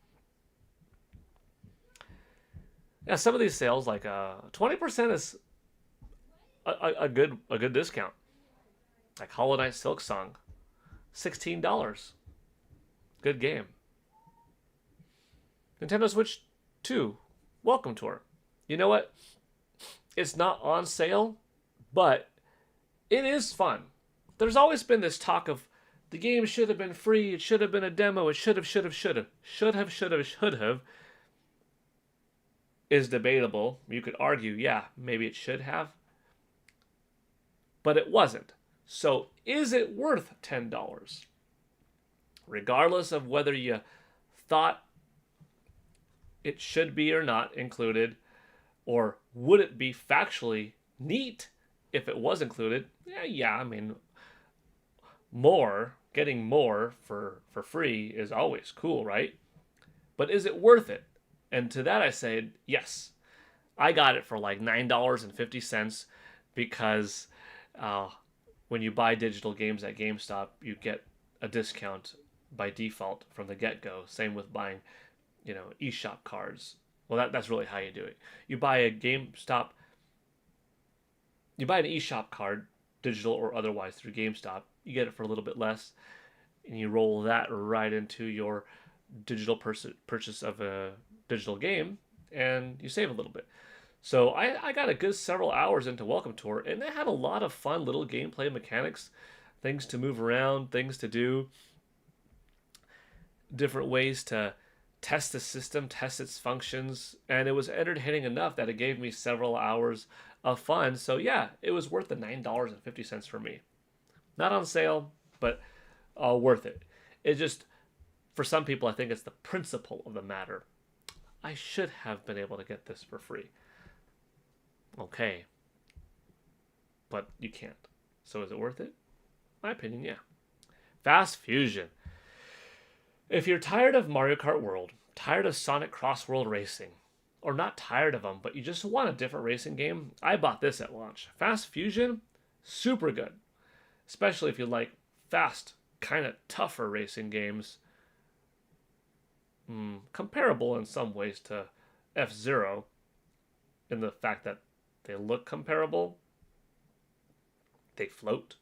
Yeah, some of these sales, like 20% is a good discount. Like Hollow Knight Silk Song, $16. Good game. Nintendo Switch 2, Welcome Tour. You know what? It's not on sale, but it is fun. There's always been this talk of the game should have been free, it should have been a demo, it should have. Is debatable. You could argue, yeah, maybe it should have. But it wasn't. So is it worth $10? Regardless of whether you thought it should be or not included, or would it be factually neat if it was included? Yeah, I mean, getting more for free is always cool, right? But is it worth it? And to that I say, yes. I got it for like $9.50 because when you buy digital games at GameStop, you get a discount by default from the get-go. Same with buying, eShop cards. Well, that's really how you do it. You buy an eShop card, digital or otherwise, through GameStop. You get it for a little bit less, and you roll that right into your digital purchase of a digital game, and you save a little bit. So I got a good several hours into Welcome Tour, and it had a lot of fun little gameplay mechanics, things to move around, things to do, different ways to test the system, test its functions, and it was entertaining enough that it gave me several hours of fun. So yeah, it was worth the $9.50 for me. Not on sale, but worth it. It just, for some people, I think it's the principle of the matter. I should have been able to get this for free. Okay. But you can't. So is it worth it? My opinion, yeah. Fast Fusion. If you're tired of Mario Kart World, tired of Sonic Cross World Racing, or not tired of them, but you just want a different racing game, I bought this at launch. Fast Fusion, super good. Especially if you like fast, kind of tougher racing games. Comparable in some ways to F-Zero. in the fact that they look comparable. They float.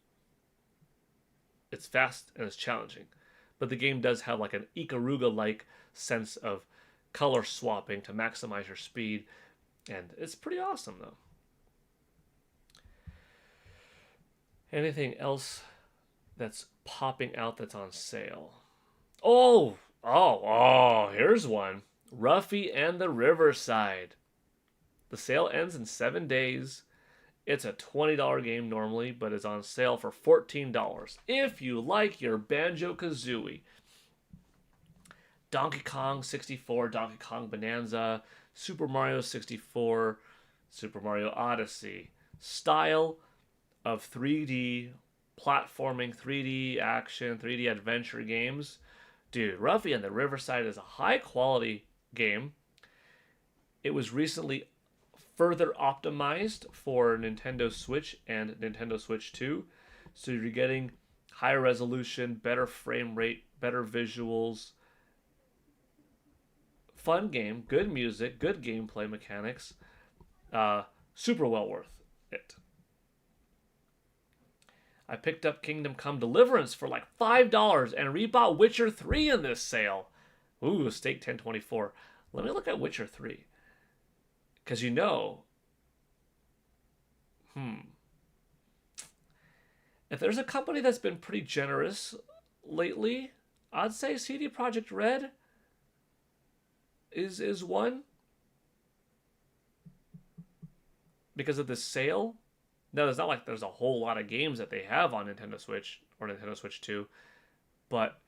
It's fast and it's challenging. But the game does have like an Ikaruga-like sense of color swapping to maximize your speed. And it's pretty awesome, though. Anything else that's popping out that's on sale? Here's one. Ruffy and the Riverside. The sale ends in 7 days. It's a $20 game normally, but is on sale for $14 if you like your Banjo-Kazooie. Donkey Kong 64, Donkey Kong Bonanza, Super Mario 64, Super Mario Odyssey. Style of 3D platforming, 3D action, 3D adventure games. Dude, Ruffy and the Riverside is a high quality game. It was recently further optimized for Nintendo Switch and Nintendo Switch 2. So you're getting higher resolution, better frame rate, better visuals. Fun game, good music, good gameplay mechanics. Super well worth it. I picked up Kingdom Come Deliverance for like $5 and rebought Witcher 3 in this sale. Ooh, Stake 1024. Let me look at Witcher 3. Because if there's a company that's been pretty generous lately, I'd say CD Projekt Red is one. Because of this sale. No, it's not like there's a whole lot of games that they have on Nintendo Switch or Nintendo Switch 2. But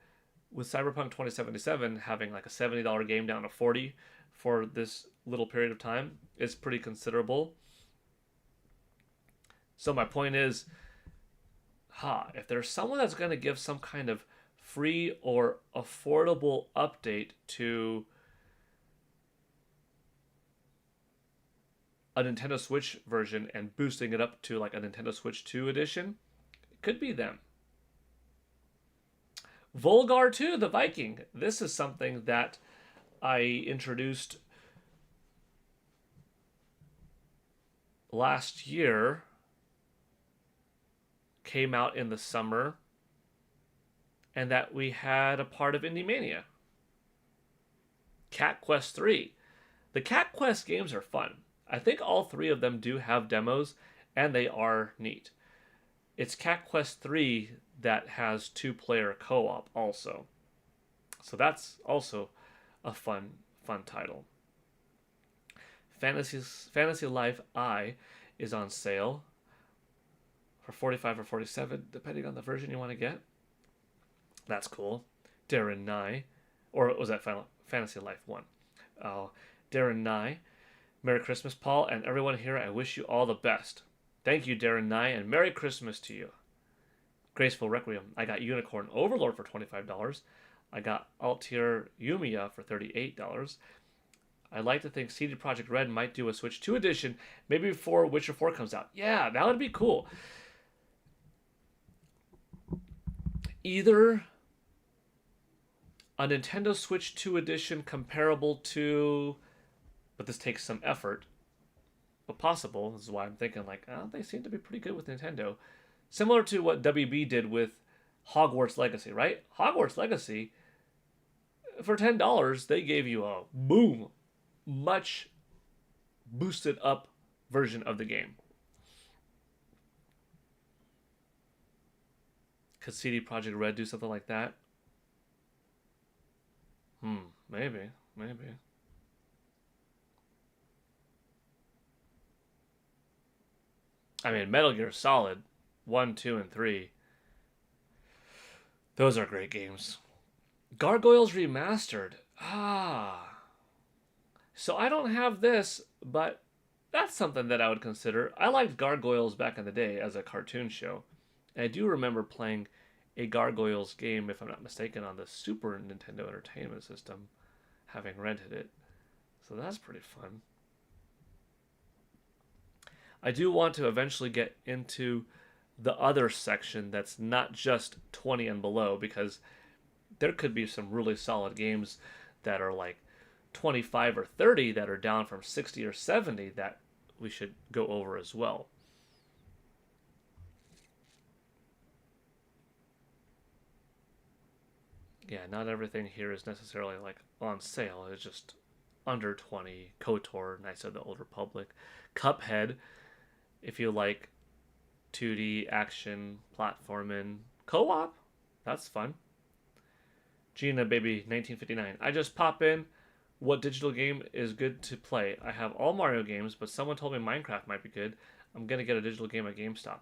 with Cyberpunk 2077 having like a $70 game down to $40 for this little period of time is pretty considerable. So my point is, if there's someone that's going to give some kind of free or affordable update to a Nintendo Switch version and boosting it up to like a Nintendo Switch 2 edition, it could be them. Volgar 2, the Viking. This is something that I introduced last year. Came out in the summer. And that we had a part of Indie Mania. Cat Quest 3. The Cat Quest games are fun. I think all 3 of them do have demos, and they are neat. It's Cat Quest 3 that has 2-player co-op also. So that's also a fun title. Fantasy Life I is on sale for $45 or $47, depending on the version you want to get. That's cool. Darren Nye, or was that Fantasy Life 1? Darren Nye. Merry Christmas, Paul, and everyone here. I wish you all the best. Thank you, Darren Nye, and Merry Christmas to you. Graceful Requiem. I got Unicorn Overlord for $25. I got Altair Yumiya for $38. I'd like to think CD Projekt Red might do a Switch 2 edition, maybe before Witcher 4 comes out. Yeah, that would be cool. Either a Nintendo Switch 2 edition comparable to... But this takes some effort. But possible. This is why I'm thinking like, they seem to be pretty good with Nintendo. Similar to what WB did with Hogwarts Legacy, right? Hogwarts Legacy, for $10, they gave you a much boosted up version of the game. Could CD Projekt Red do something like that? Maybe. I mean, Metal Gear Solid 1, 2, and 3. Those are great games. Gargoyles Remastered. So I don't have this, but that's something that I would consider. I liked Gargoyles back in the day as a cartoon show. And I do remember playing a Gargoyles game, if I'm not mistaken, on the Super Nintendo Entertainment System, having rented it. So that's pretty fun. I do want to eventually get into the other section that's not just 20 and below, because there could be some really solid games that are like 25 or 30 that are down from 60 or 70 that we should go over as well. Yeah, not everything here is necessarily like on sale. It's just under 20. KOTOR, Knights of the Old Republic. Cuphead, if you like 2D action platforming co-op, that's fun. Gina Baby 1959. I just pop in. What digital game is good to play? I have all Mario games, but someone told me Minecraft might be good. I'm gonna get a digital game at GameStop.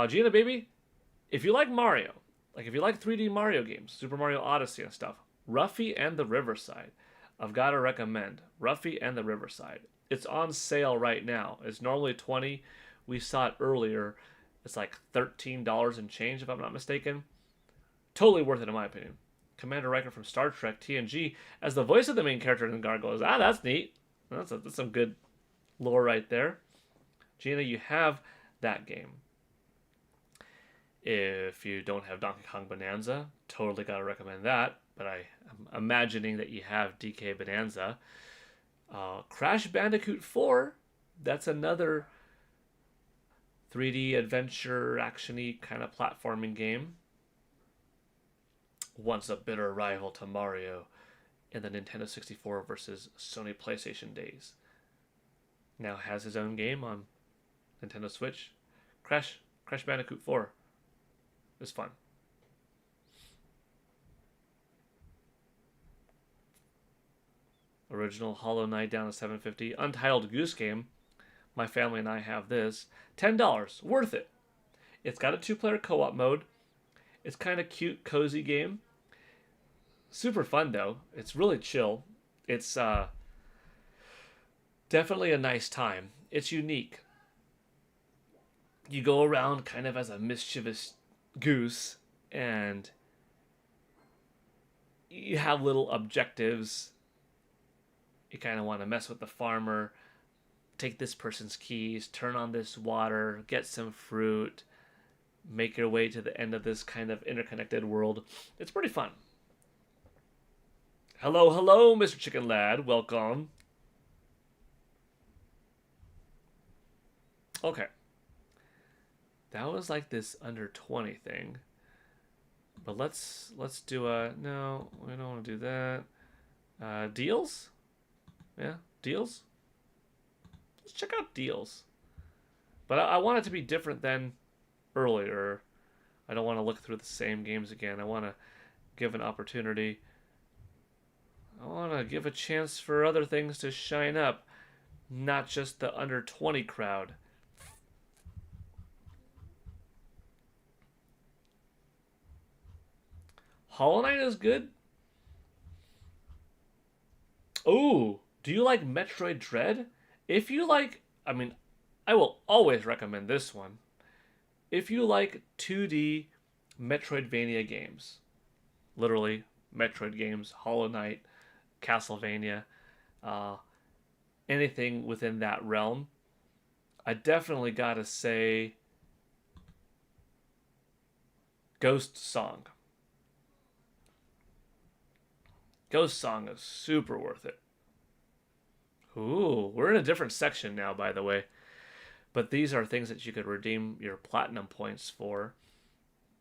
Gina Baby, if you like Mario, like if you like 3D Mario games, Super Mario Odyssey and stuff, Ruffy and the Riverside, I've got to recommend Ruffy and the Riverside. It's on sale right now. It's normally 20. We saw it earlier. It's like $13 and change if I'm not mistaken. Totally worth it in my opinion. Commander Riker from Star Trek TNG as the voice of the main character in the Gargoyles. That's neat. That's some good lore right there. Gina, you have that game. If you don't have Donkey Kong Bonanza, totally gotta recommend that. But I'm imagining that you have DK Bonanza. Crash Bandicoot 4, that's another 3D adventure action-y kind of platforming game. Once a bitter rival to Mario in the Nintendo 64 versus Sony PlayStation days. Now has his own game on Nintendo Switch. Crash Bandicoot 4 is fun. Original Hollow Knight down to $7.50. Untitled Goose Game. My family and I have this. $10. Worth it. It's got a 2-player co-op mode. It's kind of cute, cozy game. Super fun though. It's really chill. It's definitely a nice time. It's unique. You go around kind of as a mischievous goose and you have little objectives. You kind of want to mess with the farmer, take this person's keys, turn on this water, get some fruit, make your way to the end of this kind of interconnected world. It's pretty fun. Hello, Mr. Chicken Lad. Welcome. Okay. That was like this under 20 thing. But let's do a... No, we don't want to do that. Deals? Yeah, deals? Let's check out deals. But I want it to be different than earlier. I don't want to look through the same games again. I want to give an opportunity. I want to give a chance for other things to shine up. Not just the under 20 crowd. Hollow Knight is good. Ooh, do you like Metroid Dread? If you like, I will always recommend this one. If you like 2D Metroidvania games, literally Metroid games, Hollow Knight, Castlevania, anything within that realm, I definitely gotta say Ghost Song. Ghost Song is super worth it. Ooh, we're in a different section now, by the way. But these are things that you could redeem your platinum points for.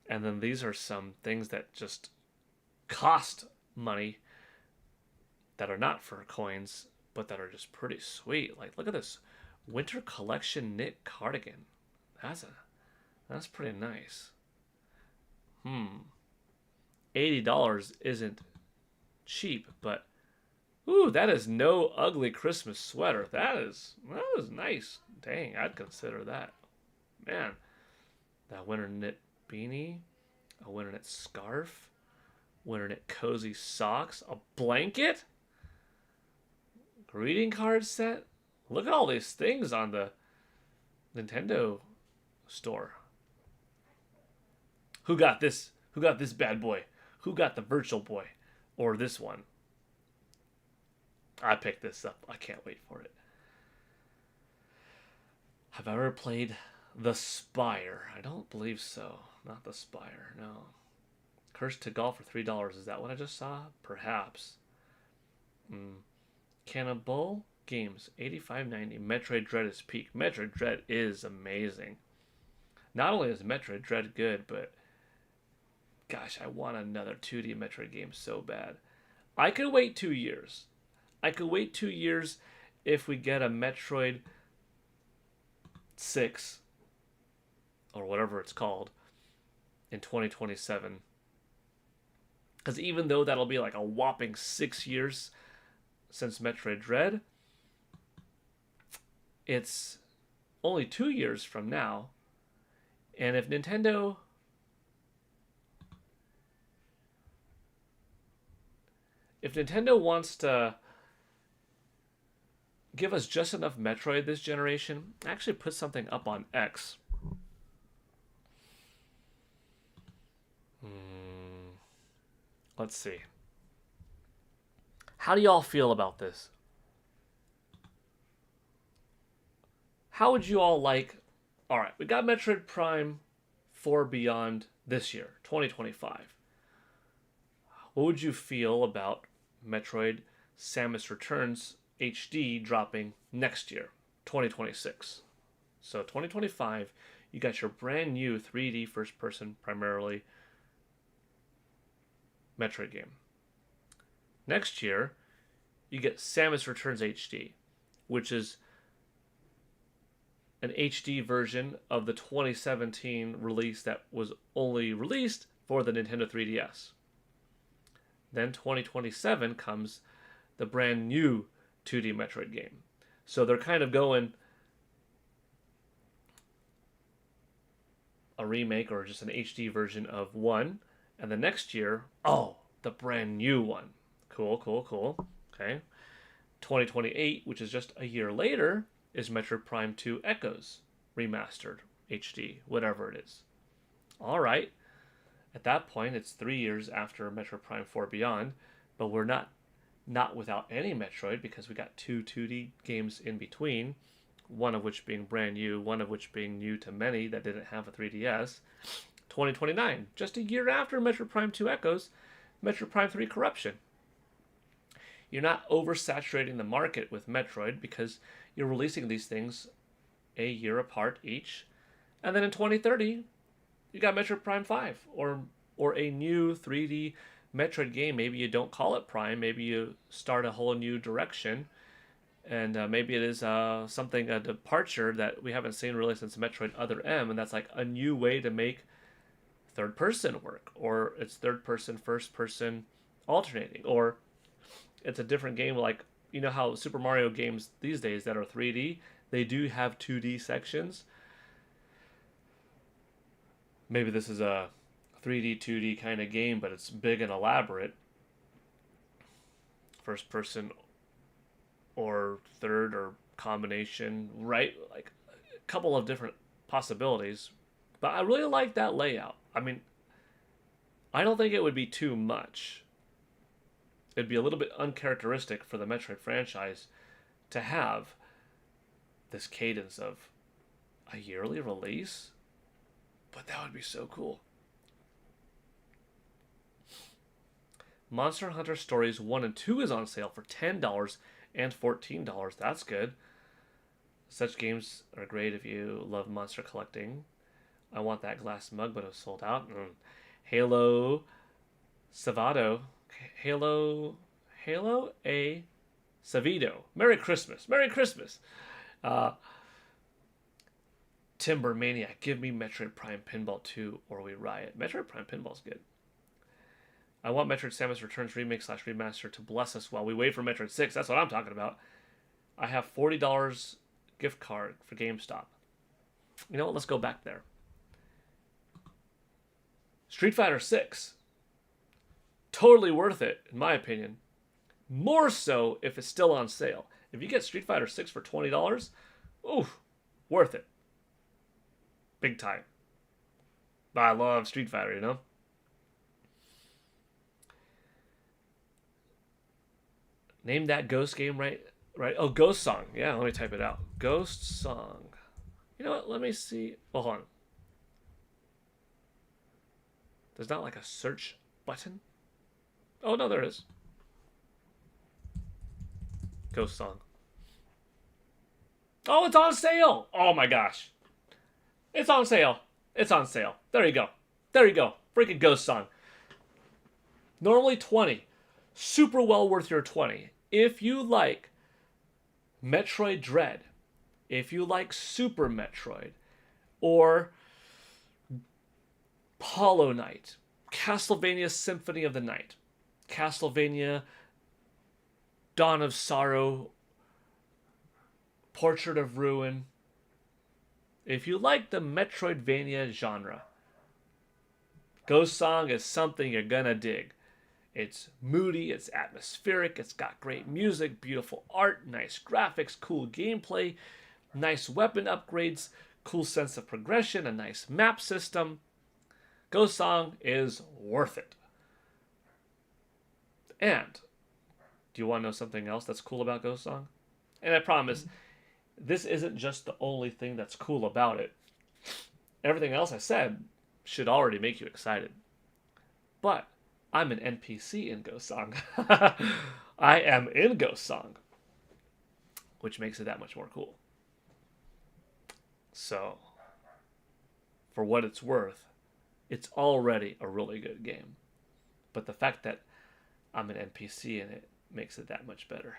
And then these are some things that just cost money that are not for coins, but that are just pretty sweet. Like, look at this winter collection knit cardigan. That's pretty nice. $80 isn't cheap, but ooh, that is no ugly Christmas sweater. That is nice. Dang, I'd consider that. Man, that winter knit beanie, a winter knit scarf, winter knit cozy socks, a blanket, greeting card set. Look at all these things on the Nintendo store. Who got this? Who got this bad boy? Who got the Virtual Boy? Or this one? I picked this up. I can't wait for it. Have I ever played The Spire? I don't believe so. Not The Spire, no. Cursed to Golf for $3. Is that what I just saw? Perhaps. Cannibal? games. 85.90. Metroid Dread is peak. Metroid Dread is amazing. Not only is Metroid Dread good, but gosh, I want another 2D Metroid game so bad. I could wait 2 years. I could wait 2 years if we get a Metroid 6 or whatever it's called in 2027. Because even though that'll be like a whopping 6 years since Metroid Dread, it's only 2 years from now. And if Nintendo wants to give us just enough Metroid this generation, actually put something up on X. Let's see. How do y'all feel about this? How would you all like... Alright, we got Metroid Prime 4 Beyond this year, 2025. What would you feel about Metroid Samus Returns HD dropping next year, 2026? So 2025, you got your brand new 3D first-person, primarily, Metroid game. Next year, you get Samus Returns HD, which is an HD version of the 2017 release that was only released for the Nintendo 3DS. Then 2027 comes the brand new 2D Metroid game. So they're kind of going a remake or just an HD version of one. And the next year, the brand new one. Cool. Okay. 2028, which is just a year later, is Metroid Prime 2 Echoes remastered HD, whatever it is. All right. At that point, it's 3 years after Metroid Prime 4 Beyond, but we're not without any Metroid because we got 2 2D games in between, one of which being brand new, one of which being new to many that didn't have a 3DS. 2029, just a year after Metroid Prime 2 Echoes, Metroid Prime 3 Corruption. You're not oversaturating the market with Metroid because you're releasing these things a year apart each. And then in 2030, you got Metroid Prime 5 or a new 3D Metroid game. Maybe you don't call it Prime. Maybe you start a whole new direction. And maybe it is a departure that we haven't seen really since Metroid Other M. And that's like a new way to make third person work. Or it's third person, first person alternating. Or it's a different game, like, you know how Super Mario games these days that are 3D, they do have 2D sections. Maybe this is a 3D, 2D kind of game, but it's big and elaborate. First person or third or combination, right? Like a couple of different possibilities. But I really like that layout. I mean, I don't think it would be too much. It'd be a little bit uncharacteristic for the Metroid franchise to have this cadence of a yearly release, but that would be so cool. Monster Hunter Stories 1 and 2 is on sale for $10 and $14. That's good. Such games are great if you love monster collecting. I want that glass mug, but it was sold out. Halo Savado. Halo A Savido. Merry Christmas. Merry Christmas. Timber Maniac. Give me Metroid Prime Pinball 2 or we riot. Metroid Prime Pinball's good. I want Metroid Samus Returns Remake / Remaster to bless us while we wait for Metroid 6. That's what I'm talking about. I have $40 gift card for GameStop. You know what? Let's go back there. Street Fighter 6. Totally worth it, in my opinion. More so if it's still on sale. If you get Street Fighter 6 for $20, oof, worth it. Big time. I love Street Fighter, you know? Name that Ghost game right? Oh, Ghost Song. Yeah, let me type it out. Ghost Song. You know what? Let me see. Oh, hold on. There's not like a search button? Oh, no, there is. Ghost Song. Oh, it's on sale. Oh my gosh. It's on sale. It's on sale. There you go. There you go. Freaking Ghost Song. Normally 20. Super well worth your 20. If you like Metroid Dread, if you like Super Metroid, or Hollow Knight, Castlevania Symphony of the Night, Castlevania Dawn of Sorrow, Portrait of Ruin. If you like the Metroidvania genre, Ghost Song is something you're gonna dig. It's moody, it's atmospheric, it's got great music, beautiful art, nice graphics, cool gameplay, nice weapon upgrades, cool sense of progression, a nice map system. Ghost Song is worth it. And do you want to know something else that's cool about Ghost Song? And I promise, this isn't just the only thing that's cool about it. Everything else I said should already make you excited. But I'm an NPC in Ghost Song. I am in Ghost Song, which makes it that much more cool. So, for what it's worth, it's already a really good game. But the fact that I'm an NPC in it makes it that much better.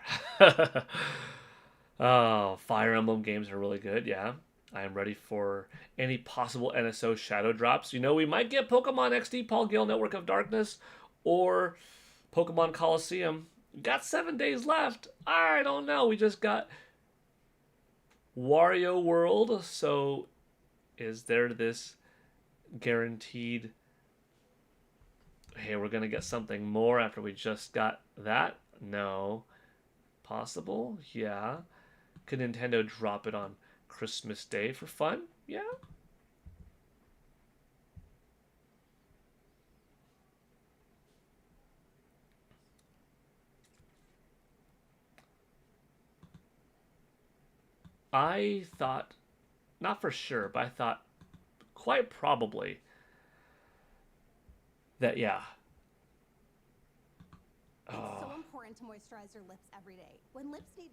Oh, Fire Emblem games are really good, yeah. I am ready for any possible NSO shadow drops. You know, we might get Pokemon XD, Paul Gale Network of Darkness, or Pokemon Coliseum. Got 7 days left. I don't know. We just got Wario World, so is there this guaranteed, hey, we're going to get something more after we just got that? No. Possible? Yeah. Could Nintendo drop it on Christmas Day for fun? Yeah. I thought, not for sure, but I thought quite probably that, yeah.
It's so important to moisturize your lips every day. When lips need...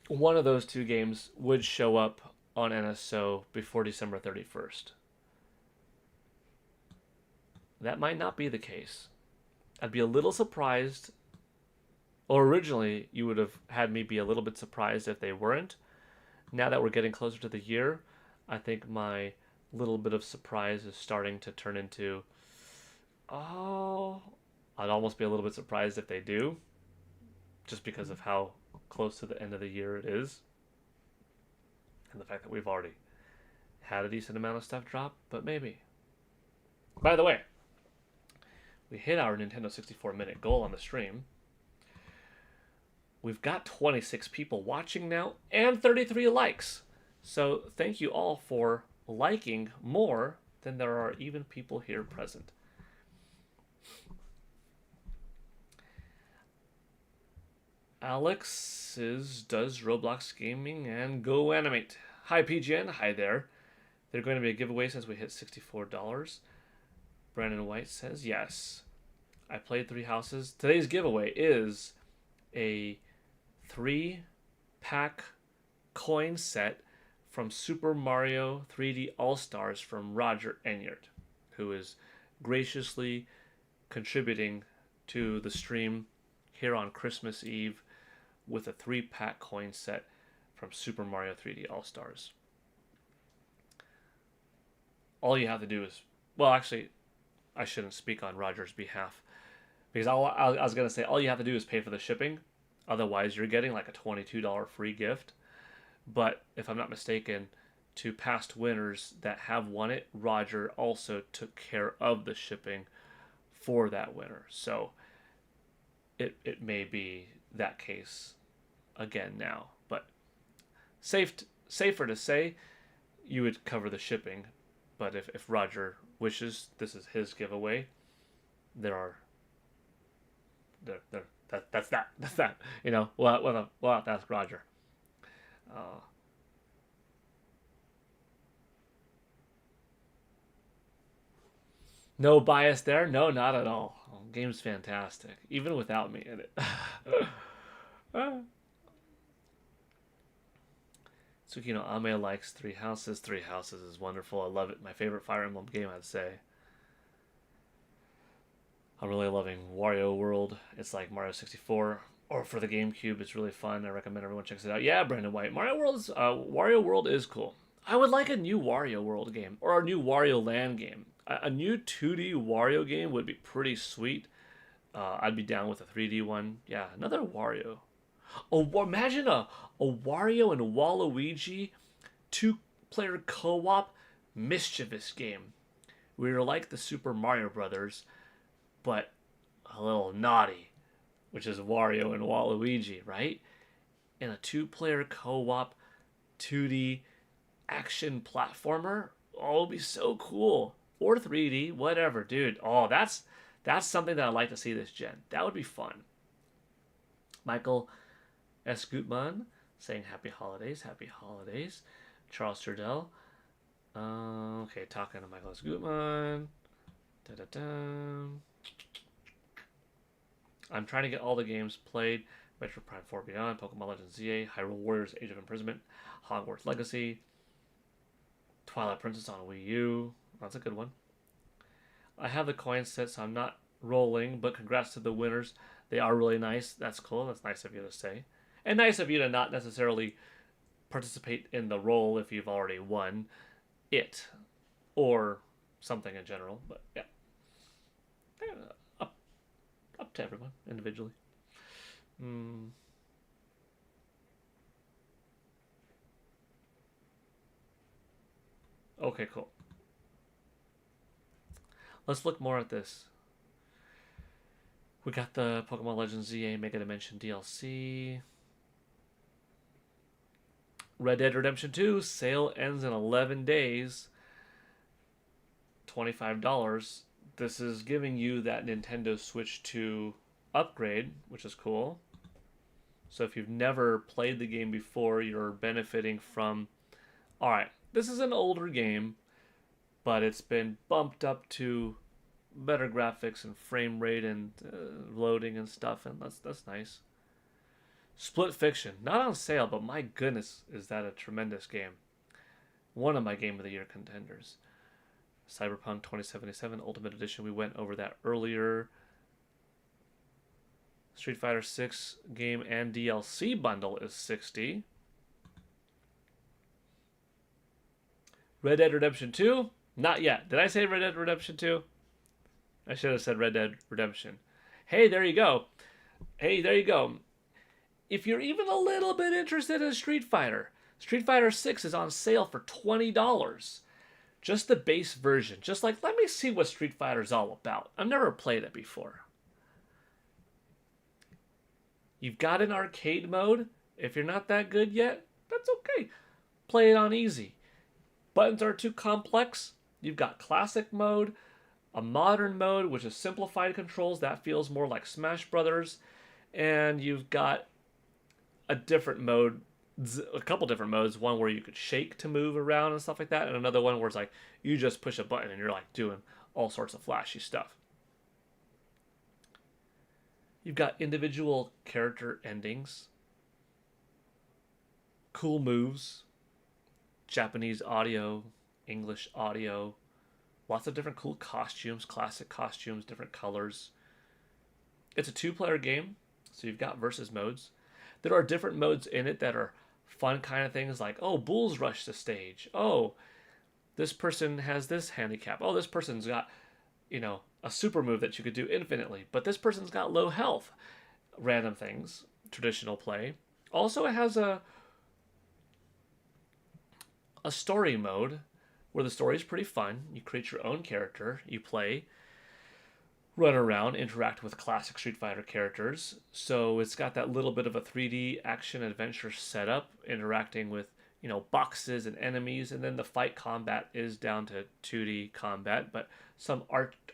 One of those two games would show up on NSO before December 31st. That might not be the case. I'd be a little surprised, or originally you would have had me be a little bit surprised if they weren't. Now that we're getting closer to the year, I think my little bit of surprise is starting to turn into, oh, I'd almost be a little bit surprised if they do, just because of how close to the end of the year it is, and the fact that we've already had a decent amount of stuff drop, but maybe. By the way, we hit our Nintendo 64-minute goal on the stream. We've got 26 people watching now and 33 likes. So thank you all for liking more than there are even people here present. Alex does Roblox Gaming and Go Animate. Hi PGN, hi there. They're going to be a giveaway since we hit $64. Brandon White says yes. I played 3 houses. Today's giveaway is a 3-pack coin set from Super Mario 3D All-Stars from Roger Enyart, who is graciously contributing to the stream here on Christmas Eve with a 3-pack coin set from Super Mario 3D All-Stars. All you have to do is, well, actually, I shouldn't speak on Roger's behalf, because I was going to say all you have to do is pay for the shipping. Otherwise, you're getting like a $22 free gift. But if I'm not mistaken, to past winners that have won it, Roger also took care of the shipping for that winner. So it may be that case again now. But safer to say you would cover the shipping. But if Roger wishes, this is his giveaway. That's that. You know, we'll have to ask Roger. No bias there? No, not at all. Game's fantastic, even without me in it. Tsukino Ame likes Three Houses. Three Houses is wonderful. I love it. My favorite Fire Emblem game, I'd say. I'm really loving Wario World. It's like Mario 64. Or for the GameCube, it's really fun. I recommend everyone checks it out. Yeah, Brandon White. Wario World is cool. I would like a new Wario World game. Or a new Wario Land game. A new 2D Wario game would be pretty sweet. I'd be down with a 3D one. Yeah, another Wario. Oh, imagine a Wario and Waluigi 2-player co-op mischievous game. We were like the Super Mario Brothers, but a little naughty, which is Wario and Waluigi, right? In a 2-player co-op 2D action platformer. Oh, it'd be so cool. Or 3D, whatever, dude. Oh, that's something that I'd like to see this gen. That would be fun. Michael S. Gutman saying happy holidays, happy holidays. Charles Turdell. Okay, talking to Michael S. Gutman. Da-da-da. I'm trying to get all the games played. Metroid Prime 4 Beyond, Pokemon Legends ZA, Hyrule Warriors Age of Imprisonment, Hogwarts Legacy, Twilight Princess on Wii U. That's a good one. I have the coin set, so I'm not rolling, but congrats to the winners. They are really nice. That's cool. That's nice of you to say. And nice of you to not necessarily participate in the roll if you've already won it or something in general. But yeah. Up to everyone individually. Okay, cool. Let's look more at this. We got the Pokemon Legends ZA Mega Dimension DLC. Red Dead Redemption 2 sale ends in 11 days. $25. This is giving you that Nintendo Switch 2 upgrade, which is cool. So if you've never played the game before, you're benefiting from... Alright, this is an older game, but it's been bumped up to better graphics and frame rate and loading and stuff, and that's nice. Split Fiction, not on sale, but my goodness, is that a tremendous game. One of my Game of the Year contenders. Cyberpunk 2077 Ultimate Edition, we went over that earlier. Street Fighter 6 game and DLC bundle is $60. Red Dead Redemption 2, not yet. Did I say Red Dead Redemption 2? I should have said Red Dead Redemption. Hey, there you go. If you're even a little bit interested in Street Fighter 6 is on sale for $20. Just the base version. Just like, let me see what Street Fighter's all about. I've never played it before. You've got an arcade mode. If you're not that good yet, that's okay. Play it on easy. Buttons are too complex. You've got classic mode, a modern mode, which is simplified controls. That feels more like Smash Brothers. And you've got a different mode, a couple different modes. One where you could shake to move around and stuff like that. And another one where it's like, you just push a button and you're like doing all sorts of flashy stuff. You've got individual character endings, cool moves, Japanese audio, English audio, lots of different cool costumes, classic costumes, different colors. It's a 2-player game, so you've got versus modes. There are different modes in it that are fun kind of things like, oh, bulls rush the stage. Oh, this person has this handicap. Oh, this person's got, a super move that you could do infinitely, but this person's got low health. Random things, traditional play. Also, it has a story mode where the story is pretty fun. You create your own character, you play, run around, interact with classic Street Fighter characters. So it's got that little bit of a 3D action adventure setup, interacting with boxes and enemies, and then the fight combat is down to 2D combat, but some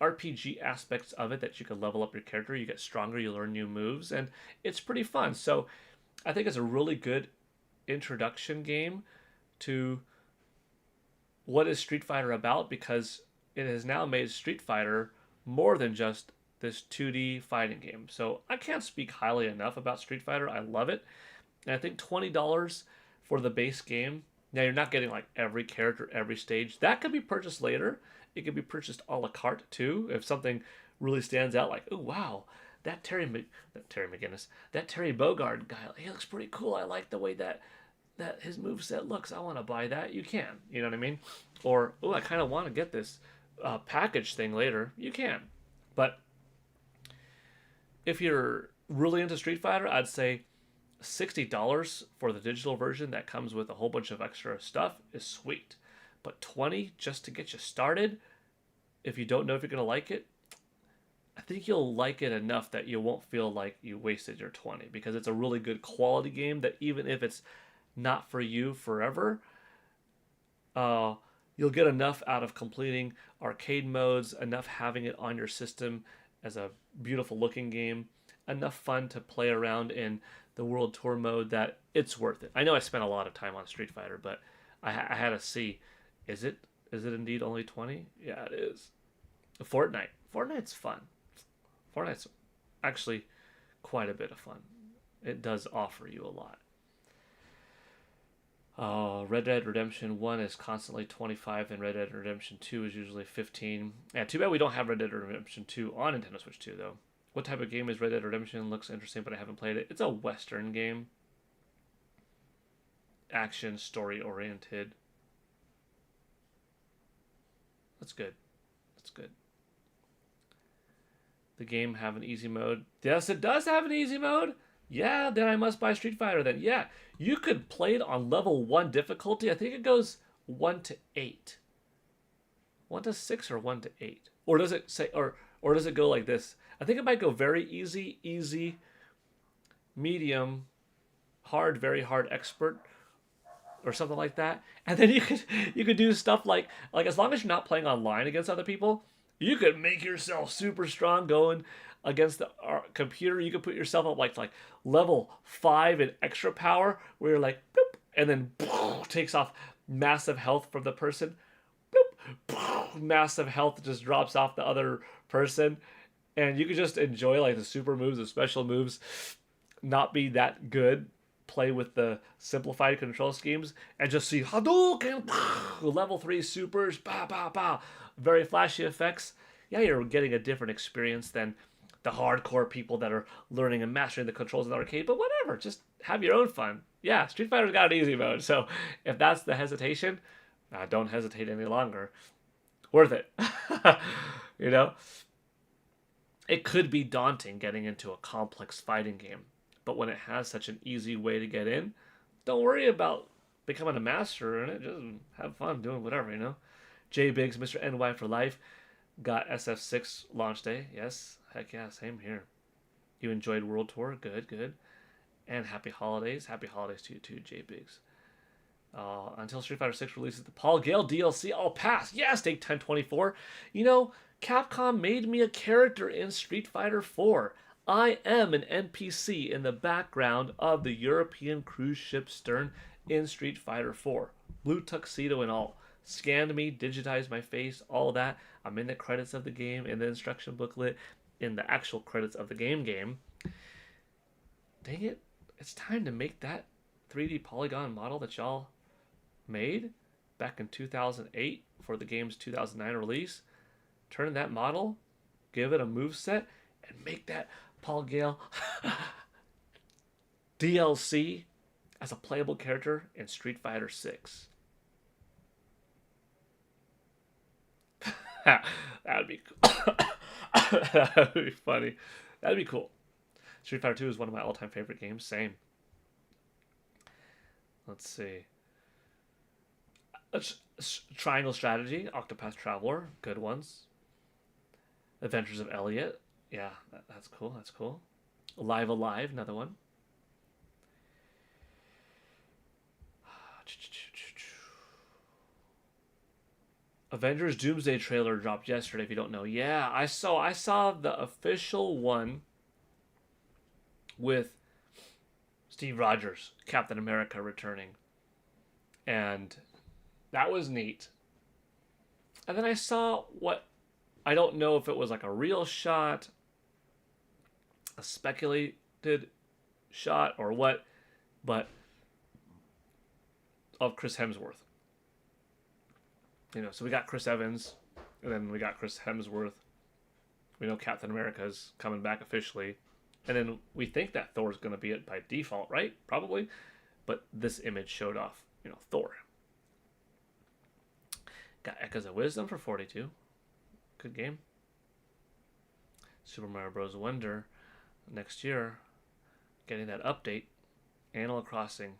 RPG aspects of it that you can level up your character. You get stronger, you learn new moves, and it's pretty fun. So I think it's a really good introduction game to what is Street Fighter about, because it has now made Street Fighter more than just this 2D fighting game. So I can't speak highly enough about Street Fighter. I love it. And I think $20 for the base game. Now, you're not getting like every character, every stage. That could be purchased later. It could be purchased a la carte too. If something really stands out, like, oh, wow, that Terry McGinnis, that Terry Bogard guy, he looks pretty cool. I like the way that his moveset looks. I want to buy that. You can. You know what I mean? Or, oh, I kind of want to get this package thing later. You can. But if you're really into Street Fighter, I'd say $60 for the digital version that comes with a whole bunch of extra stuff is sweet. But $20 just to get you started, if you don't know if you're going to like it, I think you'll like it enough that you won't feel like you wasted your $20, because it's a really good quality game that even if it's not for you forever, you'll get enough out of completing arcade modes, enough having it on your system as a beautiful looking game, enough fun to play around in the World Tour mode that it's worth it. I know I spent a lot of time on Street Fighter, but I had to see, is it indeed only 20? Yeah, it is. Fortnite's fun. Fortnite's actually quite a bit of fun. It does offer you a lot. Red Dead Redemption 1 is constantly 25, and Red Dead Redemption 2 is usually 15. Yeah, too bad we don't have Red Dead Redemption 2 on Nintendo Switch 2, though. What type of game is Red Dead Redemption? Looks interesting, but I haven't played it. It's a Western game. Action, story-oriented. That's good. That's good. The game have an easy mode? Yes, it does have an easy mode. Yeah, then I must buy Street Fighter then. Yeah, you could play it on level 1 difficulty. I think it goes 1 to 8. 1 to 6 or 1 to 8? Or does it say, or does it go like this? I think it might go very easy, medium, hard, very hard, expert, or something like that. And then you could do stuff like as long as you're not playing online against other people, you could make yourself super strong going against the computer. You could put yourself up like level 5 in extra power, where you're like, boop, and then takes off massive health from the person. Boop, massive health just drops off the other person. And you could just enjoy like the super moves, the special moves, not be that good. Play with the simplified control schemes and just see Hadouken, level 3 supers, bah, bah, bah. Very flashy effects. Yeah, you're getting a different experience than the hardcore people that are learning and mastering the controls in the arcade, but whatever, just have your own fun. Yeah, Street Fighter's got an easy mode, so if that's the hesitation, don't hesitate any longer. Worth it. You know? It could be daunting getting into a complex fighting game, but when it has such an easy way to get in, don't worry about becoming a master in it. Just have fun doing whatever, you know? J Biggs, Mr. NY for life, got SF6 launch day. Yes, heck yeah, same here. You enjoyed World Tour? Good. And happy holidays. Happy holidays to you too, J Biggs. Until Street Fighter 6 releases the Paul Gale DLC, I'll pass. Yes, Take 1024. You know, Capcom made me a character in Street Fighter 4. I am an NPC in the background of the European cruise ship stern in Street Fighter 4. Blue tuxedo and all. Scanned me, digitized my face, all that. I'm in the credits of the game, in the instruction booklet, in the actual credits of the game. Dang it, it's time to make that 3D polygon model that y'all made back in 2008 for the game's 2009 release. Turn that model, give it a moveset, and make that Paul Gale DLC as a playable character in Street Fighter 6. That would be cool. That would be funny. That'd be cool. Street Fighter 2 is one of my all-time favorite games. Same. Let's see. Triangle Strategy, Octopath Traveler, good ones. Adventures of Elliot, yeah, that's cool. That's cool. Alive, another one. Avengers Doomsday trailer dropped yesterday. If you don't know, yeah, I saw the official one with Steve Rogers, Captain America, returning, and that was neat. And then I saw what, I don't know if it was like a real shot, a speculated shot, or what, but of Chris Hemsworth. So we got Chris Evans, and then we got Chris Hemsworth. We know Captain America is coming back officially. And then we think that Thor's going to be it by default, right? Probably. But this image showed off, Thor. Got Echoes of Wisdom for 42. Good game. Super Mario Bros. Wonder next year, getting that update. Animal Crossing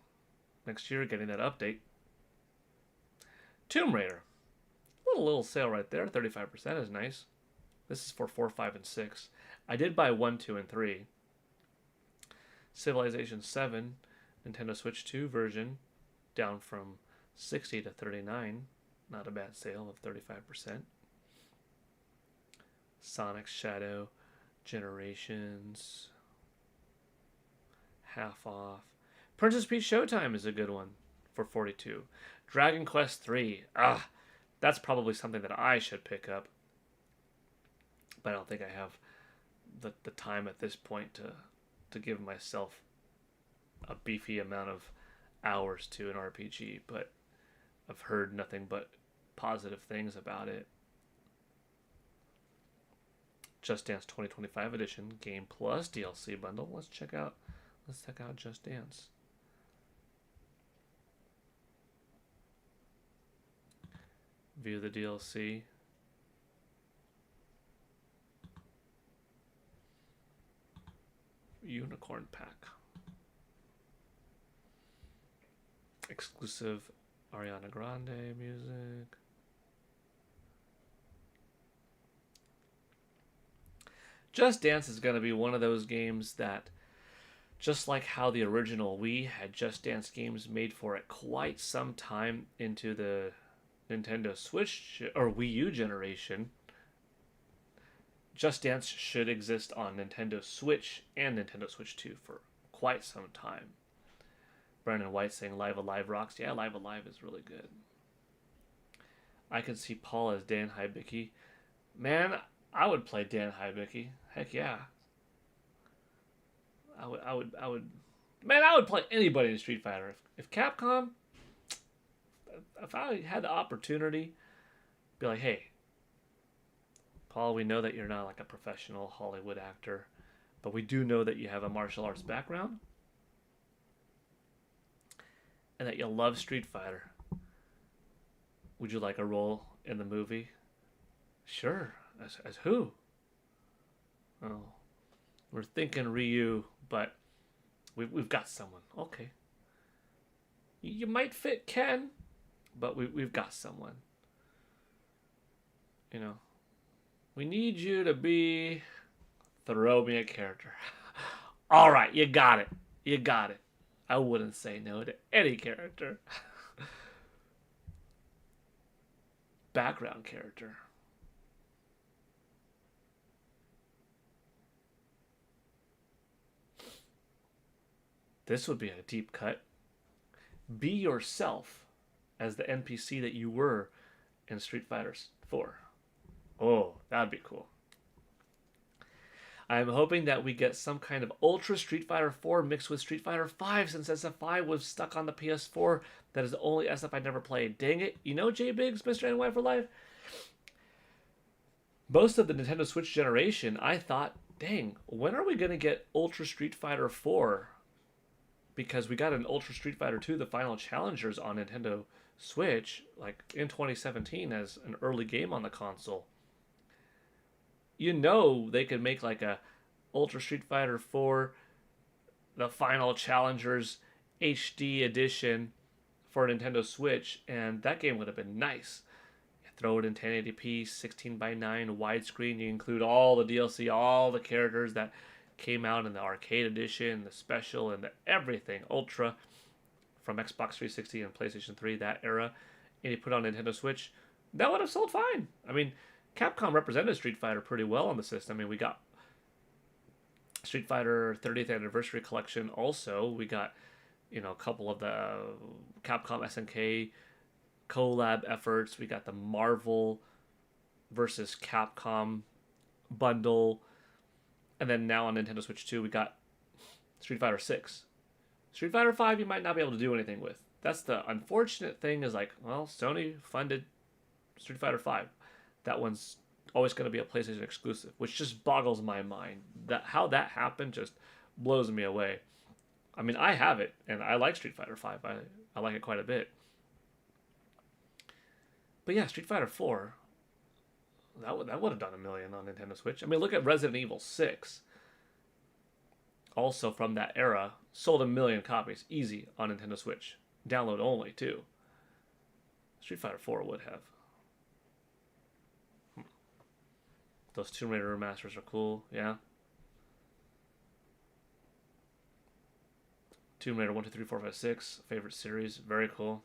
next year, getting that update. Tomb Raider. Little sale right there. 35% is nice. This is for 4, 5, and 6. I did buy 1, 2, and 3. Civilization 7, Nintendo Switch 2 version, down from 60 to 39. Not a bad sale of 35%. Sonic Shadow Generations, half off. Princess Peach Showtime is a good one for 42. Dragon Quest 3. That's probably something that I should pick up. But I don't think I have the time at this point to give myself a beefy amount of hours to an RPG. But I've heard nothing but positive things about it. Just Dance 2025 edition, Game Plus DLC bundle. Let's check out Just Dance. View the DLC. Unicorn Pack. Exclusive Ariana Grande music. Just Dance is going to be one of those games that, just like how the original Wii had Just Dance games made for it quite some time into the Nintendo Switch or Wii U generation, Just Dance should exist on Nintendo Switch and Nintendo Switch 2 for quite some time. Brandon White saying Live Alive rocks. Yeah, Live Alive is really good. I can see Paul as Dan Hibicki. Man, I would play Dan Hibicki. Heck yeah. I would. Man, I would play anybody in Street Fighter. If Capcom, if I had the opportunity, be like, hey, Paul, we know that you're not like a professional Hollywood actor, but we do know that you have a martial arts background and that you love Street Fighter. Would you like a role in the movie? Sure. As who? Oh, we're thinking Ryu, but we've got someone. Okay. You might fit Ken, but we've got someone. We need you to be... Throw me a character. All right, you got it. You got it. I wouldn't say no to any character. Background character. This would be a deep cut. Be yourself as the NPC that you were in Street Fighter 4. Oh, that'd be cool. I'm hoping that we get some kind of Ultra Street Fighter 4 mixed with Street Fighter 5, since SF5 was stuck on the PS4. That is the only SF I never played. Dang it. J Biggs, Mr. NY for Life? Most of the Nintendo Switch generation, I thought, dang, when are we going to get Ultra Street Fighter 4? Because we got an Ultra Street Fighter 2, the Final Challengers, on Nintendo Switch, like in 2017 as an early game on the console. They could make like a Ultra Street Fighter 4, the Final Challengers HD edition for Nintendo Switch, and that game would have been nice. You throw it in 1080p, 16:9 widescreen. You include all the DLC, all the characters that came out in the arcade edition, the special, and the everything Ultra from Xbox 360 and PlayStation 3, that era, and you put it on Nintendo Switch, that would have sold fine. I mean, Capcom represented Street Fighter pretty well on the system. I mean, we got Street Fighter 30th Anniversary Collection also. We got, a couple of the Capcom SNK collab efforts. We got the Marvel versus Capcom bundle. And then now on Nintendo Switch 2, we got Street Fighter 6. Street Fighter 5 you might not be able to do anything with. That's the unfortunate thing is like, well, Sony funded Street Fighter V. That one's always going to be a PlayStation exclusive, which just boggles my mind. That how that happened just blows me away. I mean, I have it, and I like Street Fighter V. I like it quite a bit. But yeah, Street Fighter 4, that would have done a million on Nintendo Switch. I mean, look at Resident Evil 6. Also from that era, sold a million copies easy on Nintendo Switch. Download only, too. Street Fighter 4 would have. Those Tomb Raider remasters are cool, yeah. Tomb Raider 1, 2, 3, 4, 5, 6, favorite series, very cool.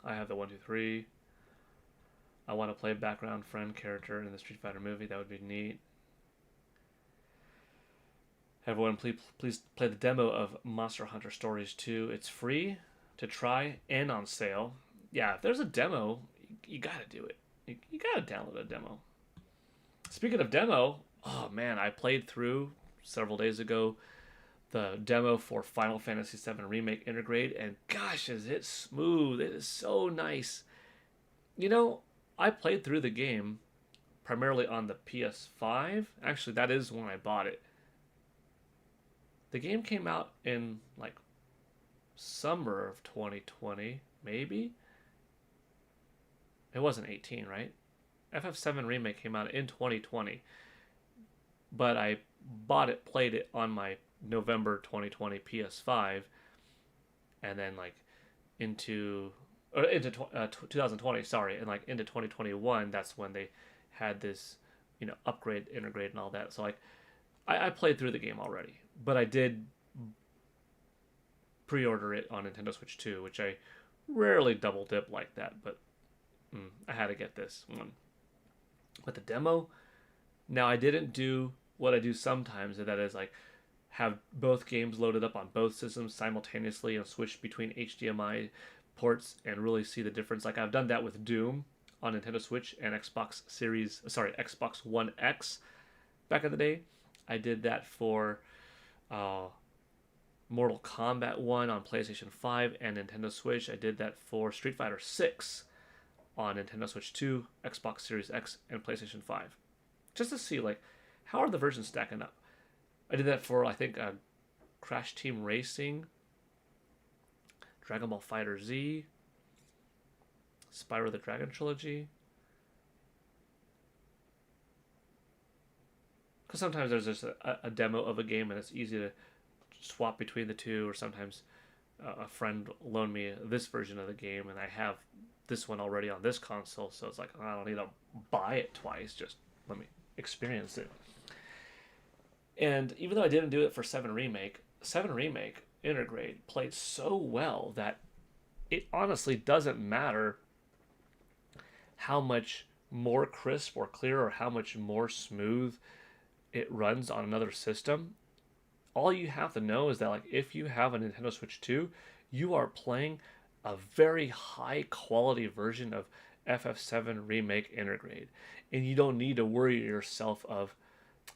I have the 1, 2, 3. I want to play a background friend character in the Street Fighter movie. That would be neat. Everyone, please play the demo of Monster Hunter Stories 2. It's free to try and on sale. Yeah, if there's a demo, you gotta do it. You gotta download a demo. Speaking of demo, oh man, I played through several days ago the demo for Final Fantasy VII Remake Intergrade, and gosh, is it smooth. It is so nice. You know, I played through the game primarily on the PS5. Actually, that is when I bought it. The game came out in like summer of 2020, maybe? It wasn't 18, right? FF7 Remake came out in 2020. But I bought it, played it on my November 2020 PS5, and then like into 2020, sorry, and like into 2021, that's when they had this, upgrade, integrate, and all that. So like, I played through the game already, but I did pre-order it on Nintendo Switch 2, which I rarely double dip like that, but I had to get this one. But the demo, now I didn't do what I do sometimes, and that is like have both games loaded up on both systems simultaneously and switch between HDMI ports and really see the difference. Like I've done that with Doom on Nintendo Switch and Xbox One X back in the day. I did that for Mortal Kombat 1 on PlayStation 5 and Nintendo Switch. I did that for Street Fighter 6 on Nintendo Switch 2, Xbox Series X, and PlayStation 5. Just to see, like, how are the versions stacking up? I did that for, I think, Crash Team Racing, Dragon Ball Fighter Z, Spyro the Dragon Trilogy. Because sometimes there's just a demo of a game and it's easy to swap between the two, or sometimes a friend loaned me this version of the game and I have this one already on this console, so it's like, I don't need to buy it twice, just let me experience it. And even though I didn't do it for 7 Remake Intergrade played so well that it honestly doesn't matter how much more crisp or clear or how much more smooth it runs on another system. All you have to know is that, like, if you have a Nintendo Switch 2, you are playing a very high quality version of FF7 Remake Intergrade, and you don't need to worry yourself of,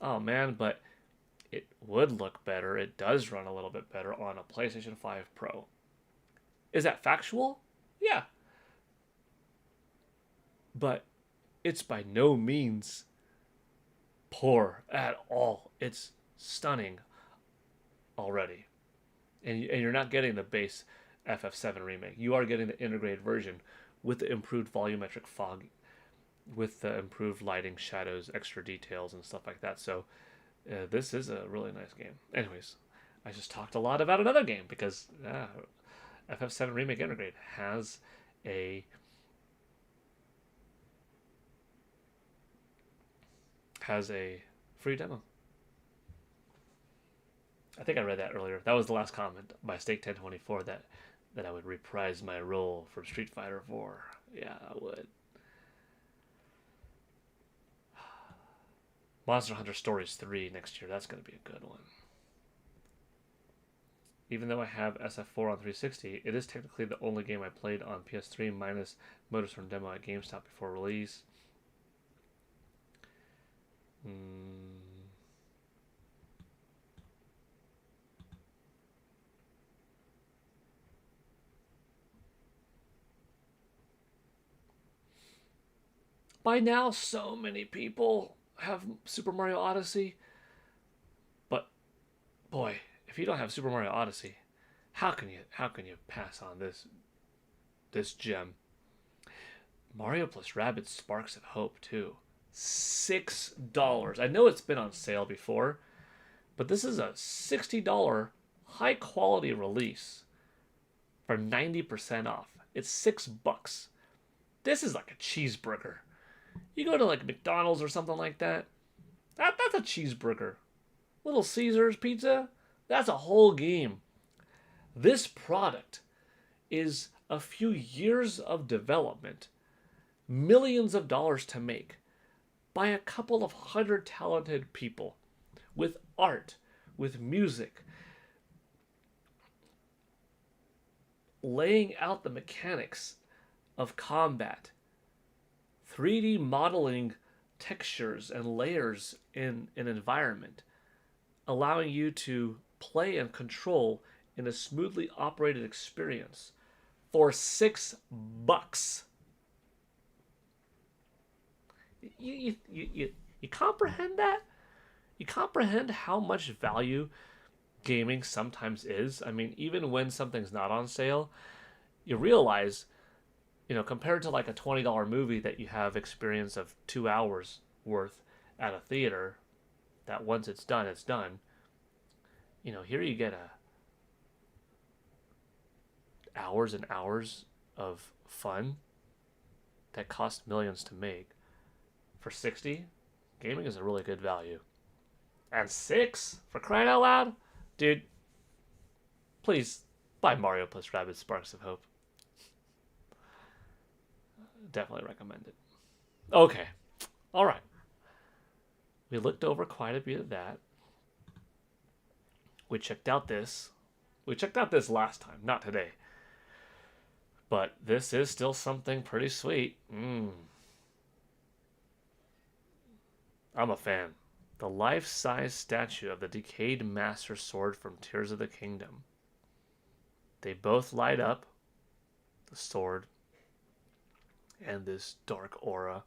oh man, but it would look better, it does run a little bit better on a PlayStation 5 Pro. Is that factual? Yeah. But it's by no means poor at all. It's stunning already. And you're not getting the base FF7 remake. You are getting the integrated version with the improved volumetric fog, with the improved lighting, shadows, extra details, and stuff like that. So this is a really nice game. Anyways, I just talked a lot about another game because FF7 Remake Integrate has a free demo. I think I read that earlier. That was the last comment by Steak1024 that I would reprise my role from Street Fighter 4. Yeah, I would. Monster Hunter Stories 3 next year. That's going to be a good one. Even though I have SF4 on 360, it is technically the only game I played on PS3 minus Motorstorm demo at GameStop before release. By now, so many people have Super Mario Odyssey. But boy, if you don't have Super Mario Odyssey, how can you pass on this gem? Mario plus Rabbids Sparks of Hope too. $6. I know it's been on sale before, but this is a $60 high quality release for 90% off. It's $6. This is like a cheeseburger. You go to like McDonald's or something like that. That's a cheeseburger. Little Caesars pizza. That's a whole game. This product is a few years of development, millions of dollars to make, by a couple of hundred talented people, with art, with music, laying out the mechanics of combat, 3D modeling textures and layers in an environment, allowing you to play and control in a smoothly operated experience for $6. You comprehend that? You comprehend how much value gaming sometimes is? I mean, even when something's not on sale, you realize, compared to like a $20 movie that you have experience of 2 hours worth at a theater, that once it's done, it's done. Here you get hours and hours of fun that cost millions to make for 60. Gaming is a really good value. And 6, for crying out loud, dude, please buy Mario plus Rabbids Sparks of Hope. Definitely recommend it. Okay, all right. We looked over quite a bit of that. We checked out this. We checked out this last time, not today. But this is still something pretty sweet. I'm a fan. The life-size statue of the decayed Master Sword from Tears of the Kingdom. They both light up. The sword and this dark aura.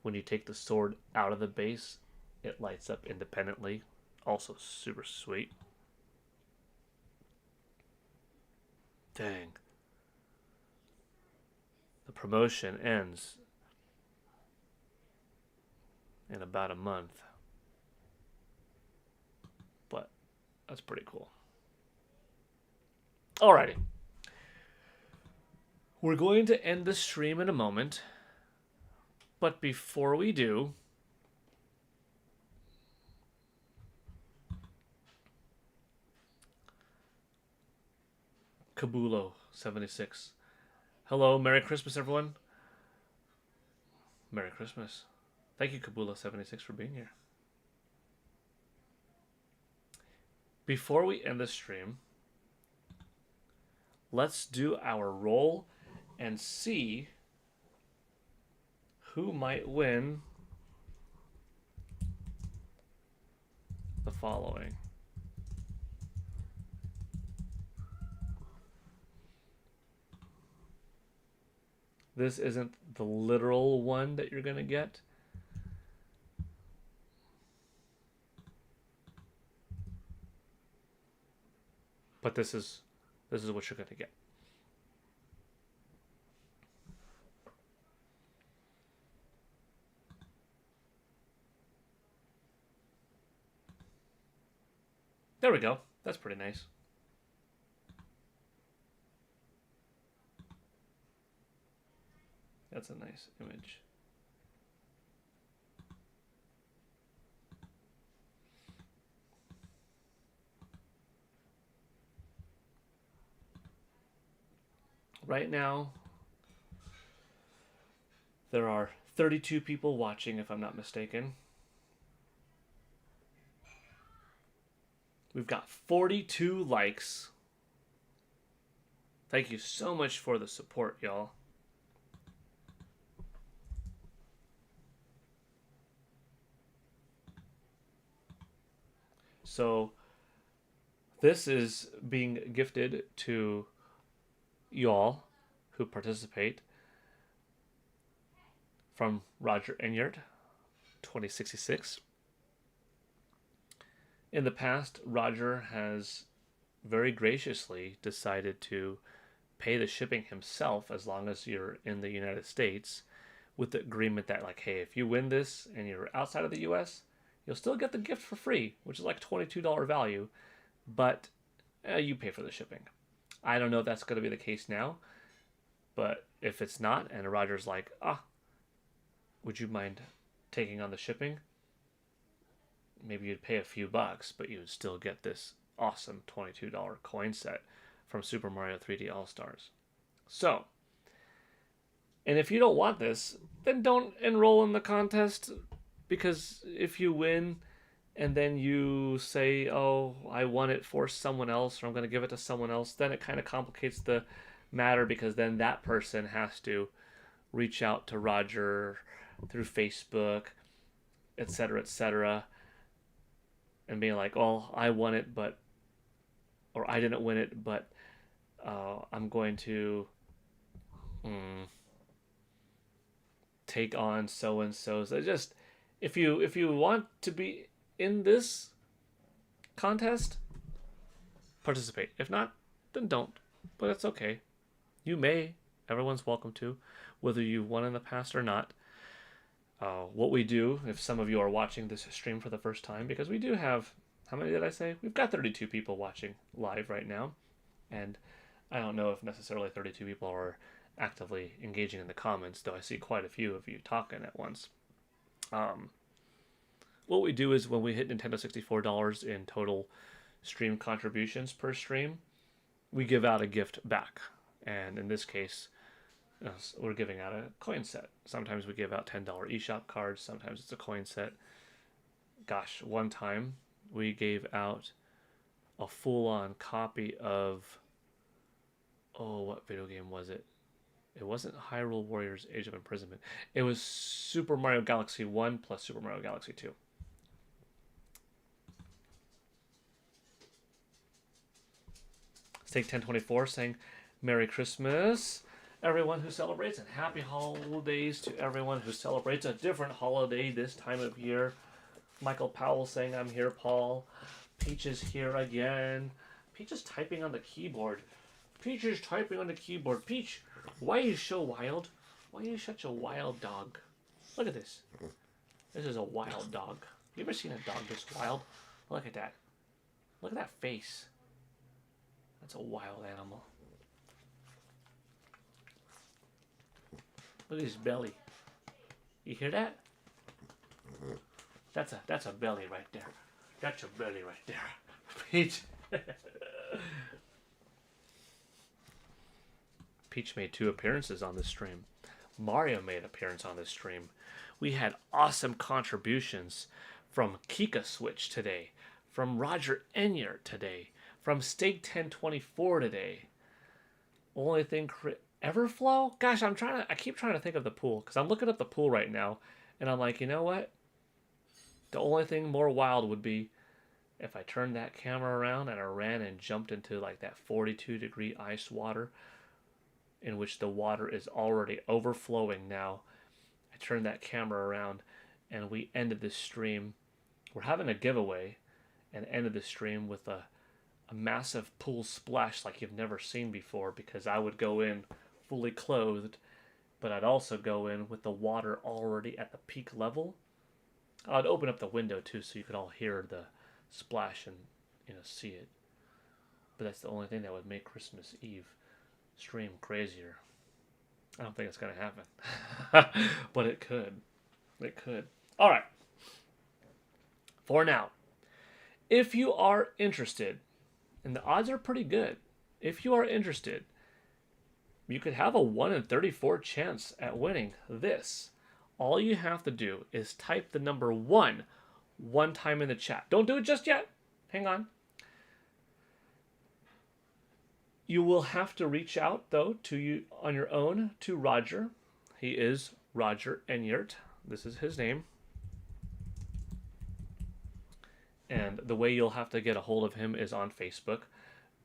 When you take the sword out of the base, it lights up independently. Also super sweet. Dang. The promotion ends in about a month. But that's pretty cool. Alrighty. We're going to end the stream in a moment. But before we do, Kabulo76. Hello, Merry Christmas, everyone. Merry Christmas. Thank you, Kabulo76, for being here. Before we end the stream, let's do our roll and see who might win the following. This isn't the literal one that you're going to get. But this is what you're going to get. There we go. That's pretty nice. That's a nice image. Right now, there are 32 people watching, if I'm not mistaken. We've got 42 likes. Thank you so much for the support, y'all. So, this is being gifted to y'all who participate. from Roger Enyart, 2066. In the past, Roger has very graciously decided to pay the shipping himself as long as you're in the United States, with the agreement that, like, hey, if you win this and you're outside of the US, you'll still get the gift for free, which is like $22 value, but you pay for the shipping. I don't know if that's going to be the case now, but if it's not, and Roger's like, would you mind taking on the shipping? Maybe you'd pay a few bucks, but you would still get this awesome $22 coin set from Super Mario 3D All-Stars. So, and if you don't want this, then don't enroll in the contest, because if you win and then you say, oh, I won it for someone else, or I'm going to give it to someone else, then it kind of complicates the matter, because then that person has to reach out to Roger through Facebook, etc., and being like, oh, I won it, but, or I didn't win it, but I'm going to take on so-and-so. So just, if you want to be in this contest, participate. If not, then don't. But that's okay. You may. Everyone's welcome to, whether you've won in the past or not. What we do, if some of you are watching this stream for the first time, because we do have, how many did I say? We've got 32 people watching live right now. And I don't know if necessarily 32 people are actively engaging in the comments, though I see quite a few of you talking at once. What we do is, when we hit Nintendo $64 in total stream contributions per stream, we give out a gift back. And in this case, we're giving out a coin set. Sometimes we give out $10 eShop cards. Sometimes it's a coin set. Gosh, one time we gave out a full-on copy of, what video game was it? It wasn't Hyrule Warriors Age of Imprisonment. It was Super Mario Galaxy 1 plus Super Mario Galaxy 2. Steak 1024 saying, Merry Christmas, everyone who celebrates, and happy holidays to everyone who celebrates a different holiday this time of year. Michael Powell saying, I'm here, Paul. Peach is here again. Peach is typing on the keyboard. Peach is typing on the keyboard. Peach, why are you so wild? Why are you such a wild dog? Look at this. This is a wild dog. You ever seen a dog this wild? Look at that. Look at that face. That's a wild animal. Look at his belly. You hear that? That's a belly right there. That's a belly right there. Peach. Peach made 2 appearances on this stream. Mario made an appearance on this stream. We had awesome contributions from Kika Switch today, from Roger Enyart today, from Steak 1024 today. Only thing Everflow? Gosh, I keep trying to think of the pool, because I'm looking up the pool right now, and I'm like, you know what? The only thing more wild would be if I turned that camera around and I ran and jumped into like that 42-degree ice water, in which the water is already overflowing now. I turned that camera around and we ended this stream. We're having a giveaway, and ended the stream with a massive pool splash like you've never seen before, because I would go in fully clothed, but I'd also go in with the water already at the peak level. I'd open up the window too so you could all hear the splash and see it. But that's the only thing that would make Christmas Eve stream crazier. I don't think it's going to happen. But it could. It could. Alright. For now, if you are interested, and the odds are pretty good, if you are interested, you could have a 1 in 34 chance at winning this. All you have to do is type the number 1 one time in the chat. Don't do it just yet. Hang on. You will have to reach out, though, to you on your own to Roger. He is Roger Enyart. This is his name. And the way you'll have to get a hold of him is on Facebook.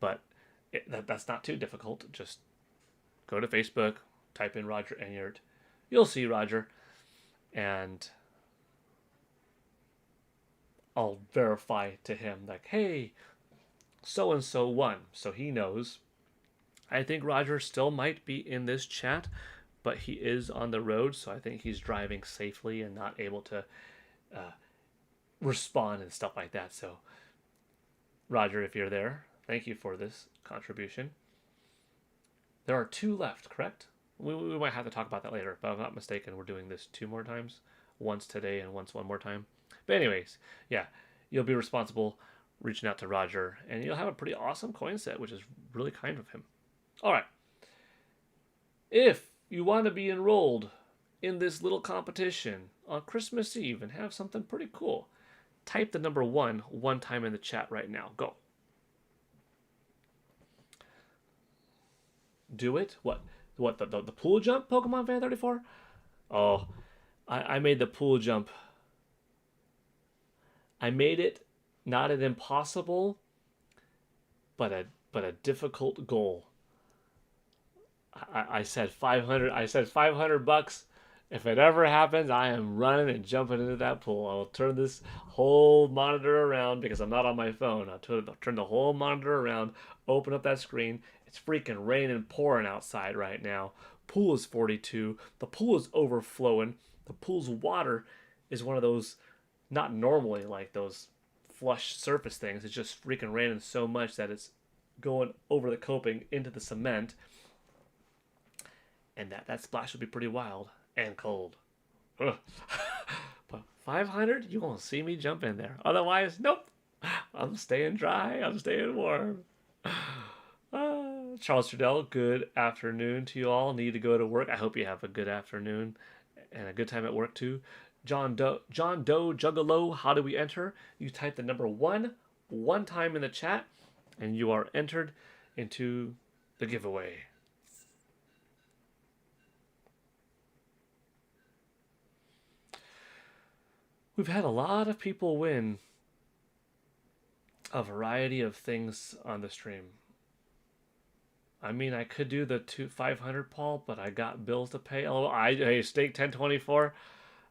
But that's not too difficult. Just go to Facebook, type in Roger Enyart. You'll see Roger. and I'll verify to him like, hey, so and so won, so he knows. I think Roger still might be in this chat, but he is on the road, so I think he's driving safely and not able to respond and stuff like that. So, Roger, if you're there, thank you for this contribution. There are 2 left, correct? We might have to talk about that later, but if I'm not mistaken, we're doing this 2 more times. Once today and once one more time. But anyways, yeah, you'll be responsible reaching out to Roger, and you'll have a pretty awesome coin set, which is really kind of him. All right. If you want to be enrolled in this little competition on Christmas Eve and have something pretty cool, type the number 1 one time in the chat right now. Go. Do it? What? The pool jump, Pokemon Fan 34? Oh, I made the pool jump. I made it not an impossible, but a difficult goal. I said 500. I said $500. If it ever happens, I am running and jumping into that pool. I will turn this whole monitor around because I'm not on my phone. I'll turn the whole monitor around, open up that screen. It's freaking raining, pouring outside right now. Pool is 42. The pool is overflowing. The pool's water is one of those, not normally like those flush surface things. It's just freaking raining so much that it's going over the coping into the cement. And that splash would be pretty wild and cold. But 500, you won't see me jump in there. Otherwise, nope. I'm staying dry. I'm staying warm. Charles Trudell, good afternoon to you all. Need to go to work. I hope you have a good afternoon and a good time at work too. John Doe Juggalo, how do we enter? You type the number 1 one time in the chat, and you are entered into the giveaway. We've had a lot of people win a variety of things on the stream. I mean, I could do the 500, Paul, but I got bills to pay. Oh, hey, Steak 1024.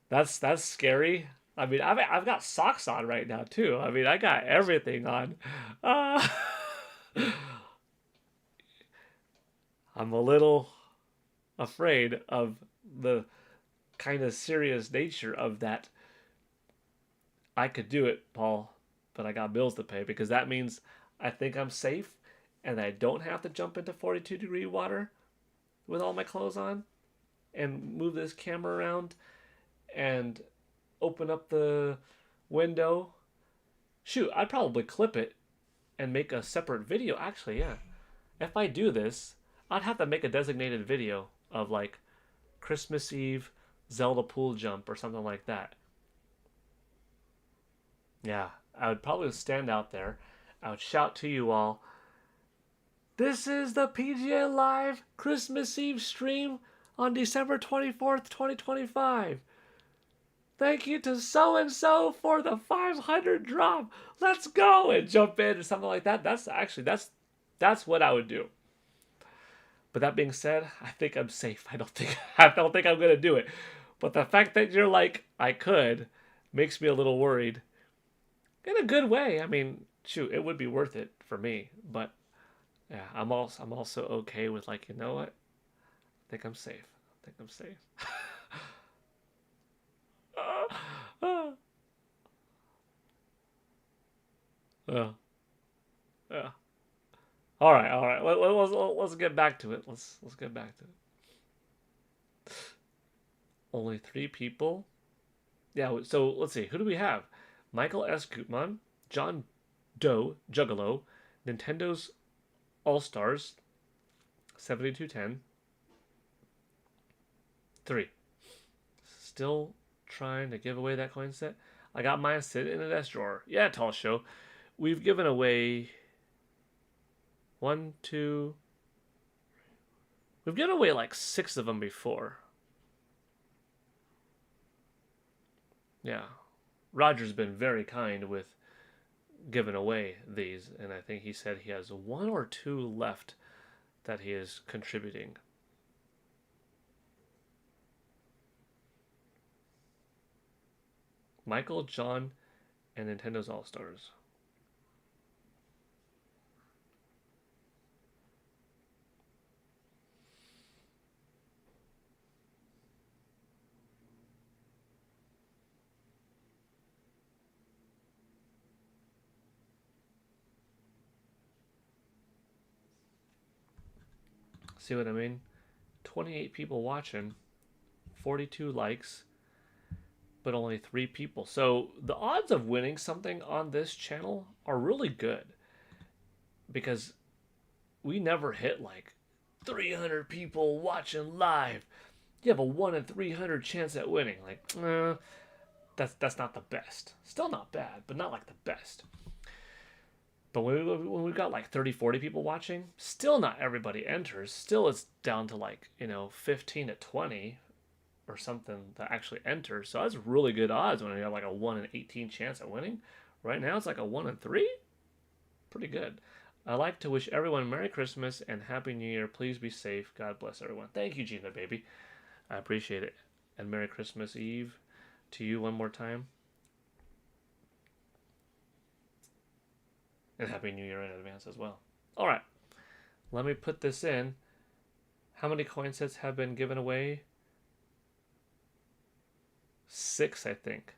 That's scary. I mean, I've got socks on right now too. I mean, I got everything on. I'm a little afraid of the kind of serious nature of that. I could do it, Paul, but I got bills to pay, because that means I think I'm safe and I don't have to jump into 42-degree water with all my clothes on and move this camera around and open up the window. Shoot, I'd probably clip it and make a separate video. Actually, yeah. If I do this, I'd have to make a designated video of like Christmas Eve Zelda pool jump or something like that. Yeah, I would probably stand out there. I would shout to you all, "This is the PGA Live Christmas Eve stream on December 24th, 2025. Thank you to so-and-so for the 500 drop. Let's go!" And jump in or something like that. That's what I would do. But that being said, I think I'm safe. I don't think I'm going to do it. But the fact that you're like, I could, makes me a little worried. In a good way. I mean, shoot, it would be worth it for me. But yeah, I'm also okay with, like, you know what? I think I'm safe. Yeah. Yeah. All right. Let's get back to it. Let's get back to it. Only 3 people. Yeah. So let's see. Who do we have? Michael S. Gutman, John Doe Juggalo, Nintendo's All Stars, 7210. 3. Still trying to give away that coin set. I got mine sitting in a desk drawer. Yeah, Tall Show. We've given away 1, 2. We've given away like 6 of them before. Yeah. Roger's been very kind with giving away these, and I think he said he has 1 or 2 left that he is contributing. Michael, John, and Nintendo's All Stars. See what I mean? 28 people watching, 42 likes, but only 3 people. So the odds of winning something on this channel are really good because we never hit like 300 people watching live. You have a 1 in 300 chance at winning. Like, that's not the best. Still not bad, but not like the best. But when we've got like 30, 40 people watching, still not everybody enters. Still it's down to like, 15 to 20 or something that actually enters. So that's really good odds when you have like a 1 in 18 chance at winning. Right now it's like a 1 in 3. Pretty good. I'd like to wish everyone Merry Christmas and Happy New Year. Please be safe. God bless everyone. Thank you, Gina, baby. I appreciate it. And Merry Christmas Eve to you one more time. And Happy New Year in advance as well. All right. Let me put this in. How many coin sets have been given away? 6, I think.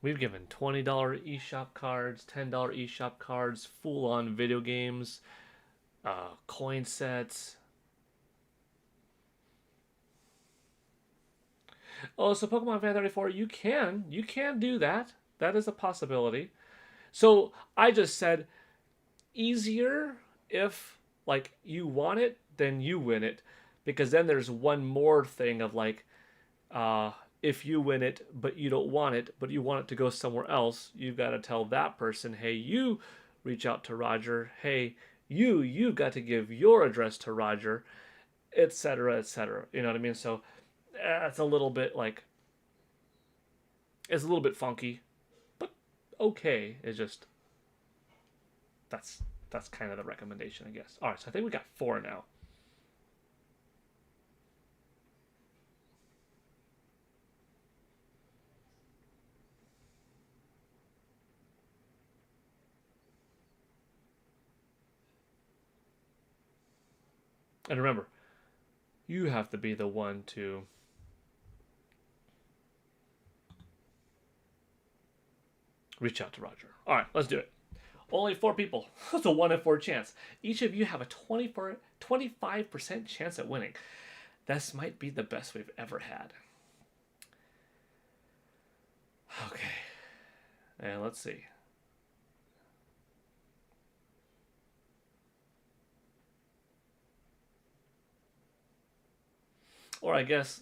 We've given $20 eShop cards, $10 eShop cards, full-on video games, coin sets. Oh, so Pokemon Fan 34, you can do that. That is a possibility. So I just said easier if like you want it, then you win it, because then there's one more thing of like, if you win it but you don't want it, but you want it to go somewhere else, you've got to tell that person, hey, you reach out to Roger. Hey, you've got to give your address to Roger, etc., etc. You know what I mean? So it's a little bit like, it's a little bit funky, but okay. It's just that's kind of the recommendation, I guess. All right, so I think we got 4 now. And remember, you have to be the one to reach out to Roger. All right, let's do it. Only 4 people. That's a 1 in 4 chance. Each of you have a 25% chance at winning. This might be the best we've ever had. Okay. And let's see. Or I guess,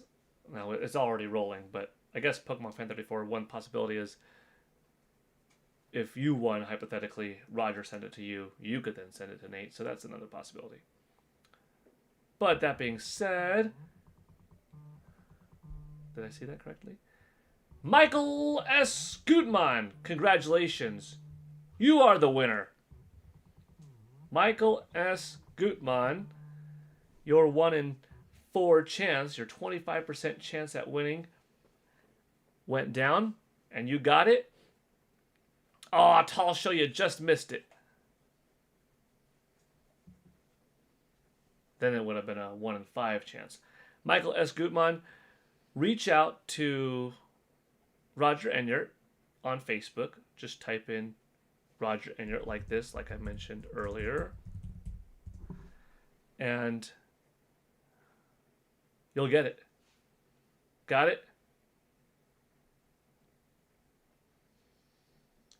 no, it's already rolling, but I guess Pokemon Fan 34, one possibility is if you won, hypothetically, Roger sent it to you, you could then send it to Nate, so that's another possibility. But that being said, did I see that correctly? Michael S. Gutmann, congratulations. You are the winner. Michael S. Gutmann, your 1 in 4 chance, your 25% chance at winning went down, and you got it. Oh, Tall Show, you just missed it. Then it would have been a 1 in 5 chance. Michael S. Gutmann, reach out to Roger Enyart on Facebook. Just type in Roger Enyart like this, like I mentioned earlier. And you'll get it. Got it?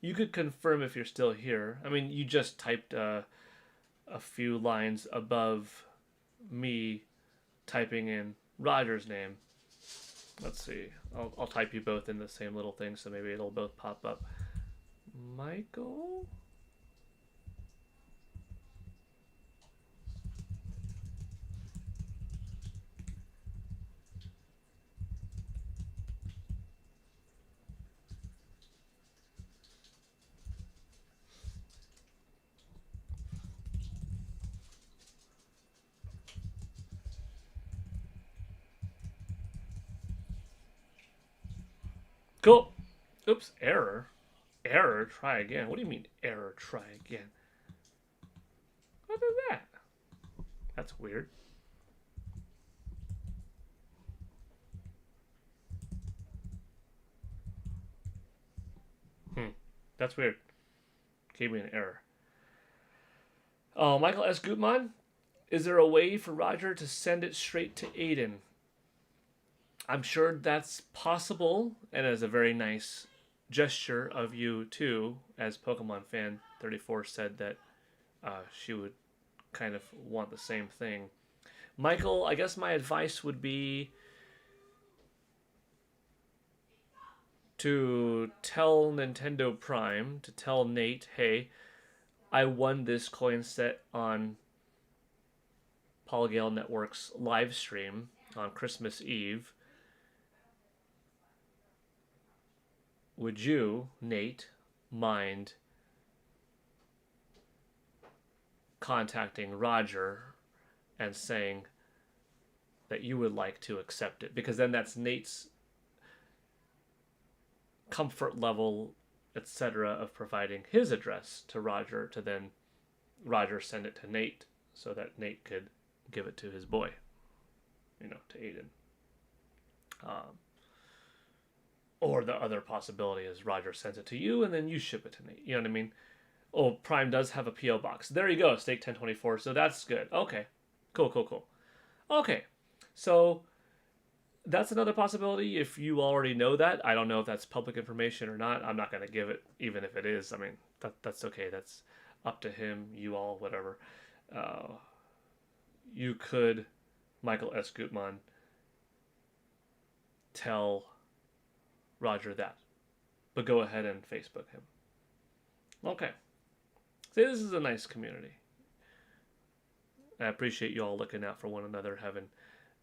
You could confirm if you're still here. I mean, you just typed a few lines above me typing in Roger's name. Let's see. I'll type you both in the same little thing, so maybe it'll both pop up. Michael? Cool. Oops, error. Error, try again. What do you mean error, try again? What is that? That's weird. That's weird. Gave me an error. Oh, Michael S. Gutmann, is there a way for Roger to send it straight to Aiden? I'm sure that's possible, and as a very nice gesture of you too, as Pokemon fan 34 said that she would kind of want the same thing. Michael, I guess my advice would be to tell Nintendo Prime, to tell Nate, hey, I won this coin set on Paul Gale Network's live stream on Christmas Eve. Would you, Nate, mind contacting Roger and saying that you would like to accept it? Because then that's Nate's comfort level, etc., of providing his address to Roger, to then Roger send it to Nate so that Nate could give it to his boy, to Aiden. Or the other possibility is Roger sends it to you and then you ship it to Nate. You know what I mean? Oh, Prime does have a P.O. box. There you go, Steak 1024. So that's good. Okay. Cool. Okay. So that's another possibility if you already know that. I don't know if that's public information or not. I'm not going to give it, even if it is. I mean, that's okay. That's up to him, you all, whatever. You could, Michael S. Gutmann, tell Roger that. But go ahead and Facebook him. Okay. See, this is a nice community. I appreciate you all looking out for one another, having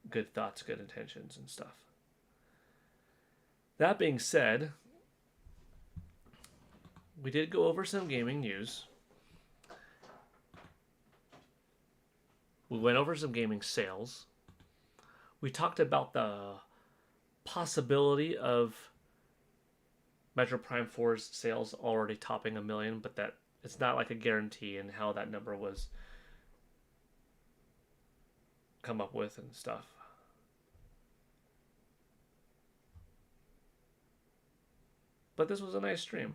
good thoughts, good intentions, and stuff. That being said, we did go over some gaming news. We went over some gaming sales. We talked about the possibility of Metro Prime 4's sales already topping 1 million, but that it's not like a guarantee, and how that number was come up with and stuff. But this was a nice stream.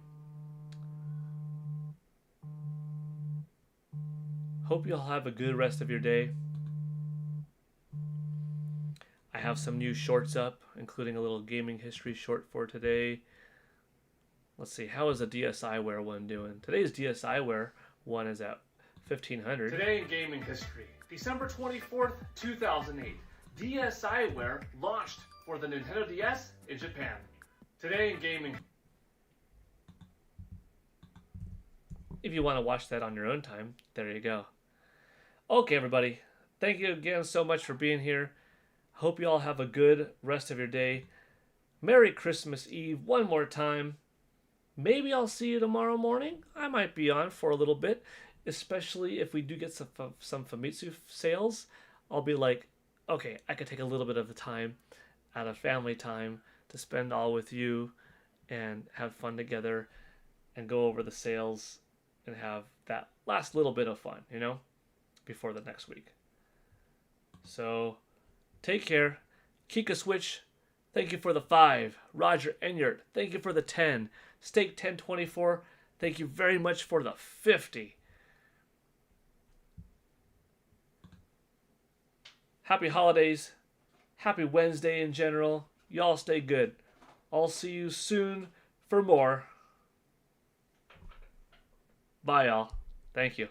Hope you'll have a good rest of your day. I have some new shorts up, including a little gaming history short for today. Let's see, how is the DSiWare one doing? Today's DSiWare one is at 1500. Today in gaming history, December 24th, 2008, DSiWare launched for the Nintendo DS in Japan. Today in gaming. If you want to watch that on your own time, there you go. Okay, everybody. Thank you again so much for being here. Hope you all have a good rest of your day. Merry Christmas Eve one more time. Maybe I'll see you tomorrow morning. I might be on for a little bit, especially if we do get some Famitsu sales. I'll be like, okay, I could take a little bit of the time out of family time to spend all with you and have fun together and go over the sales and have that last little bit of fun, before the next week. So, take care. Kika Switch, thank you for the 5. Roger Enyart, thank you for the 10. Steak 1024, thank you very much for the 50. Happy holidays. Happy Wednesday in general. Y'all stay good. I'll see you soon for more. Bye, y'all. Thank you.